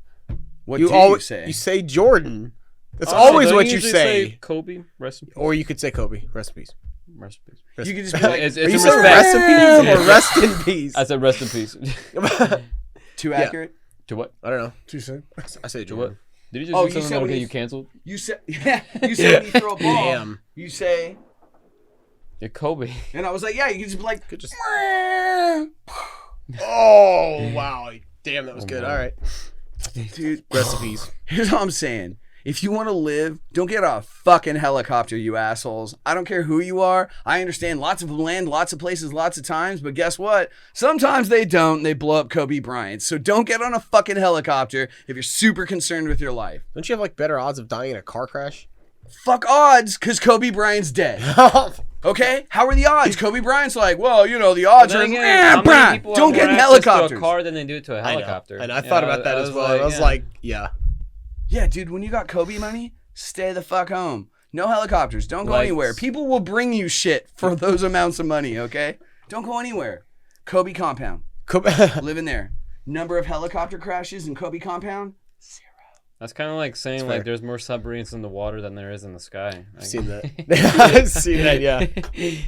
What You do always you say? You say Jordan. That's Also, always don't what you usually say. Kobe, rest in peace. Or you could say Kobe. Recipes. Rest in peace. You could just be like, It's Are you a saying respect. recipes or rest in peace? I said rest in peace. too Yeah. accurate? To what? I don't know. Too soon. I say To what? Jordan. Did you just Oh, do you something said that'll when get you- you canceled? You said, yeah, you said when you throw a ball, Damn. you say, Yeah, Kobe. and I was like, yeah, you could just be like, Could just. "Mwah." Oh wow! Damn, that was good. All right. Dude, Recipes. here's all I'm saying. If you want to live, don't get a fucking helicopter, you assholes. I don't care who you are. I understand lots of them land, lots of places, lots of times, but guess what? Sometimes they don't. They blow up Kobe Bryant. So don't get on a fucking helicopter if you're super concerned with your life. Don't you have like better odds of dying in a car crash? Fuck odds, because Kobe Bryant's dead. Okay? How are the odds? Kobe Bryant's like, well, the odds are... Then again, how many people Don't have get in more access to helicopters. a car than they do to a I know. helicopter. And I You thought know, about that I as was well. I was yeah. like, yeah. Yeah, dude, when you got Kobe money, stay the fuck home. No helicopters. Don't go Like- anywhere. People will bring you shit for those amounts of money, okay? Don't go anywhere. Kobe compound. Live in there. Number of helicopter crashes in Kobe compound? That's kind of like saying fair. like there's more submarines in the water than there is in the sky. I've seen that. I've seen that, yeah. Did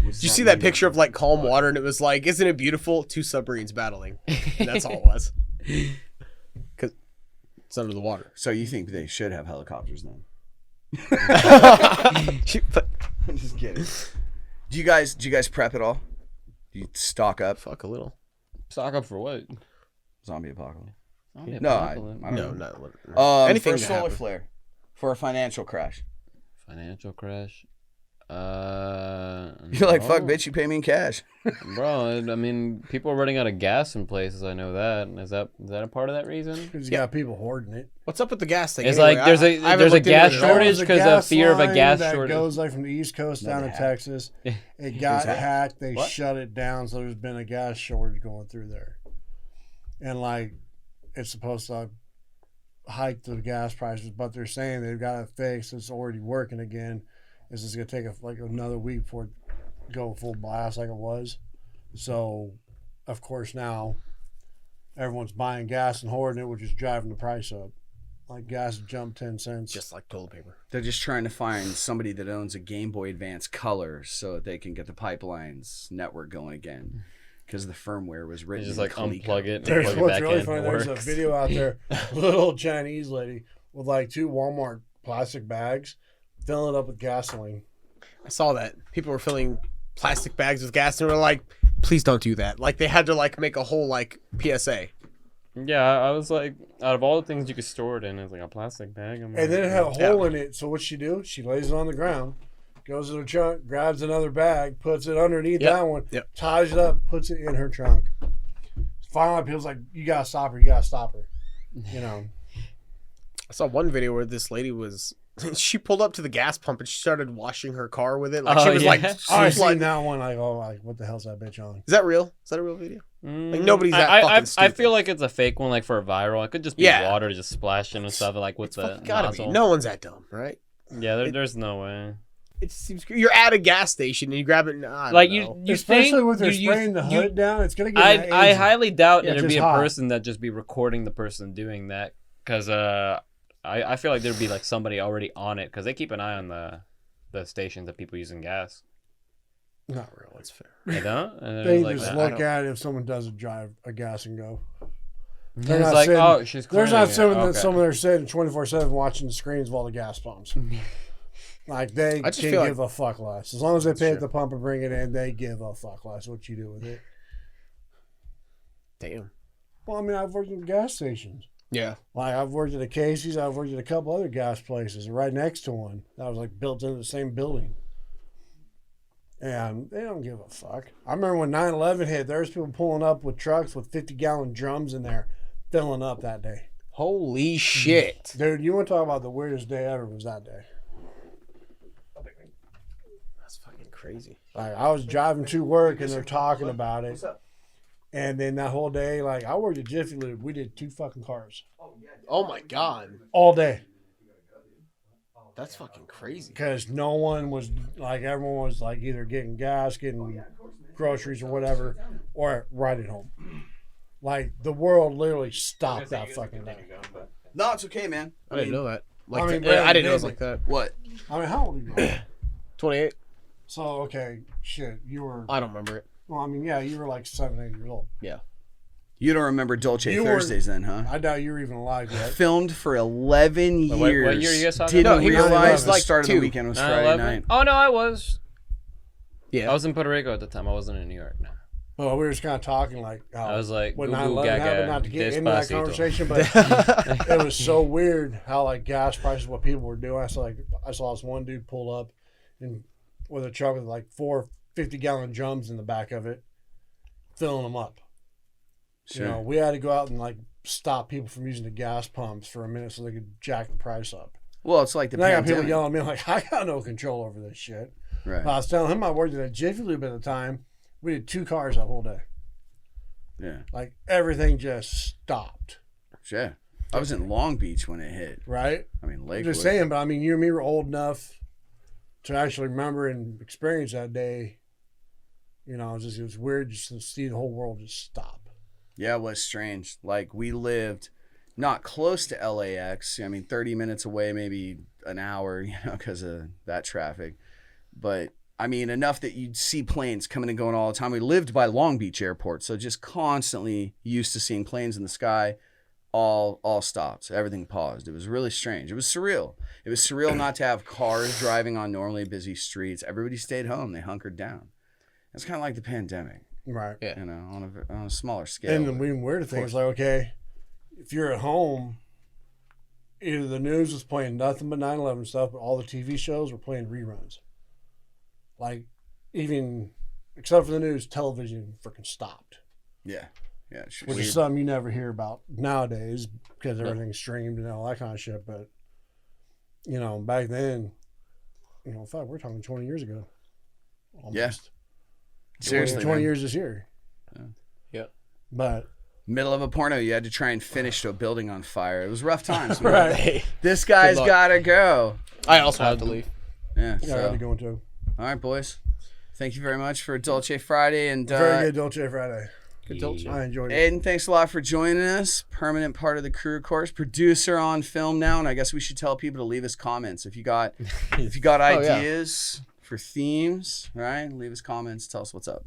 you see that picture of like calm water and it was like, isn't it beautiful? 2 submarines battling. And that's all it was. Because it's under the water. So you think they should have helicopters then? But I'm just kidding. Do you guys prep at all? Do you stock up? fuck a little. Stock up for what? Zombie apocalypse. Oh, yeah, No, I apocalypse. don't No, know. not anything for a to solar happen. flare. For a financial crash. Financial crash. You're like, fuck, no. bitch, you pay me in cash. Bro. I mean, people are running out of gas in places. I know that. Is that a part of that reason? Because you got people hoarding it. What's up with the gas thing? It's anyway? like there's I a haven't there's a looked into gas it at all. shortage There was because gas of fear of a line gas that shortage. goes like from the East Coast down to hacked. Texas. It got hacked. hacked. They What? shut it down, so there's been a gas shortage going through there. And like, it's supposed to hike the gas prices, but they're saying they've got it fixed. It's already working again. It's just gonna take like another week before it go full blast like it was. So, of course, now everyone's buying gas and hoarding it, which is driving the price up. Like gas jumped 10 cents. Just like toilet paper. They're just trying to find somebody that owns a Game Boy Advance Color so that they can get the pipelines network going again. Because the firmware was You written just in like Coleco. unplug it and There's plug it what's back really in. funny. It There's a works. video out there, a little Chinese lady with like 2 Walmart plastic bags, filling it up with gasoline. I saw that. People were filling plastic bags with gas and were like, please don't do that. Like they had to like make a whole like PSA. Yeah, I was like, out of all the things you could store it in, it's like a plastic bag. I'm And like, then it had a hole in it. So what she do? She lays it on the ground, goes in her trunk, grabs another bag, puts it underneath Yep. that one, Yep. ties it up, puts it in her trunk. Finally, people's like, "You gotta stop her! You gotta stop her!" You know. I saw one video where this lady was. She pulled up to the gas pump and she started washing her car with it. Like she Oh, was yeah. like, I flooding. seen that one. Like, oh, like what the hell's that bitch on? Is that real? Is that a real video? Like nobody's that I fucking stupid. I feel like it's a fake one, like for a viral. It could just be Yeah. water just splashing and stuff, like with the Fucking gotta be. nozzle. No one's that dumb, right? Yeah, there's no way. It seems you're at a gas station and you grab it. I don't Like know. you Especially think with her you- spraying the you- hood down, it's gonna get. I highly doubt Yeah, there'd be just a hot. person that just be recording the person doing that, because I feel like there'd be like somebody already on it, because they keep an eye on the stations that people using gas. Not real. It's fair. They don't. And They it's like just that. look at it if someone doesn't drive a gas and go. It's They're not like, sitting- oh, she's. There's cleaning not it. someone Okay. someone there sitting 24/7 watching the screens of all the gas pumps. Like they I just can feel give a fuck less. As long as they pay true. at the pump and bring it in, they give a fuck less what you do with it. Damn. Well, I mean, I've worked at gas stations. Yeah. Like I've worked at a Casey's, I've worked at a couple other gas places right next to one that was like built into the same building. And they don't give a fuck. I remember when 9/11 hit, there was people pulling up with trucks with 50-gallon drums in there, filling up that day. Holy shit. Dude, you want to talk about the weirdest day ever was that day. That's fucking crazy. Like I was driving to work and they're talking about it. And then that whole day, like I worked at Jiffy Lube, we did 2 fucking cars Oh my god. all day. That's fucking crazy. Because no one was like, everyone was like either getting gas, getting groceries or whatever, or riding home. Like the world literally stopped that fucking day. No, it's okay, man. I didn't know that. Like I mean, I didn't know it was Brandon like that. What? I mean, how old are you? 28. So okay, shit, you were. I don't remember it. Well, I mean, yeah, you were like 7, 8 years old. You don't remember Dolce You were- Thursdays then, huh? I doubt you were even alive yet. Filmed for 11 What- what years. year you guys talking Didn't about? No, he was realize the like start of the 2. weekend was 9/11? Friday night. Oh no, I was. Yeah. I was in Puerto Rico at the time. I wasn't in New York. No. Well, we were just kind of talking like how I was like, when goo goo 9/11 happened. gaga, Not to get into that despacito. conversation, but it was so weird how like gas prices, what people were doing. I saw this one dude pull up and with a truck with like 4 50-gallon drums in the back of it, filling them up. Sure. You know, we had to go out and like stop people from using the gas pumps for a minute so they could jack the price up. Well, it's like the And I got people pandemic. yelling at me like, I got no control over this shit. Right. But I was telling him I worked at a Jiffy Lube at the time. We did 2 cars that whole day. Yeah. Like everything just stopped. Sure. I was in Long Beach when it hit. Right? I mean, I'm Lakewood. just saying, but I mean, you and me were old enough to actually remember and experience that day. You know, it was weird just to see the whole world just stop. Yeah, it was strange. Like, we lived not close to LAX. I mean, 30 minutes away, maybe an hour, you know, because of that traffic. But, I mean, enough that you'd see planes coming and going all the time. We lived by Long Beach Airport, so just constantly used to seeing planes in the sky. All stopped. Everything paused. It was really strange. It was surreal. It was surreal not to have cars driving on normally busy streets. Everybody stayed home. They hunkered down. It's kind of like the pandemic, Right. Yeah. you know, on a smaller scale. And the weird thing is like, okay, if you're at home, either the news was playing nothing but 9/11 stuff, but all the TV shows were playing reruns. Like, even, except for the news, television freaking stopped. Yeah. Yeah. It's Which weird. is something you never hear about nowadays because everything's streamed and all that kind of shit. But, you know, back then, you know, fuck, we're talking 20 years ago. Almost. Yeah. Seriously, 20 man. years this year. Yeah. But, Middle of a porno, you had to try and finish a building on fire. It was rough times. Man. right. This guy's Good luck. gotta go. I also have to leave. Yeah. Yeah, I had So, to go into all right, boys. Thank you very much for Dolce Friday, and very good Dolce Friday. Good Dolce. I enjoyed it. Aiden, thanks a lot for joining us. Permanent part of the crew, of course. Producer on film now, and I guess we should tell people to leave us comments if you got yeah. ideas for themes. Right? Leave us comments. Tell us what's up.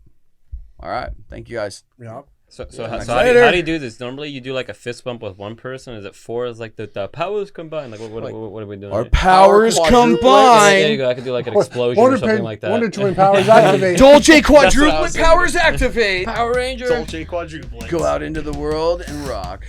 All right. Thank you guys. Yeah. So Yeah, how do you do this? Normally, you do like a fist bump with one person. Is it 4? Is like the powers combined? Like what are we doing? Our right? powers quadruplets. There you go. I could do like an explosion or something like that. Wonder Twin powers activate. Dolce That's what I quadruplet was powers activate. Power Ranger. Dolce quadruple. Go out into the world and rock.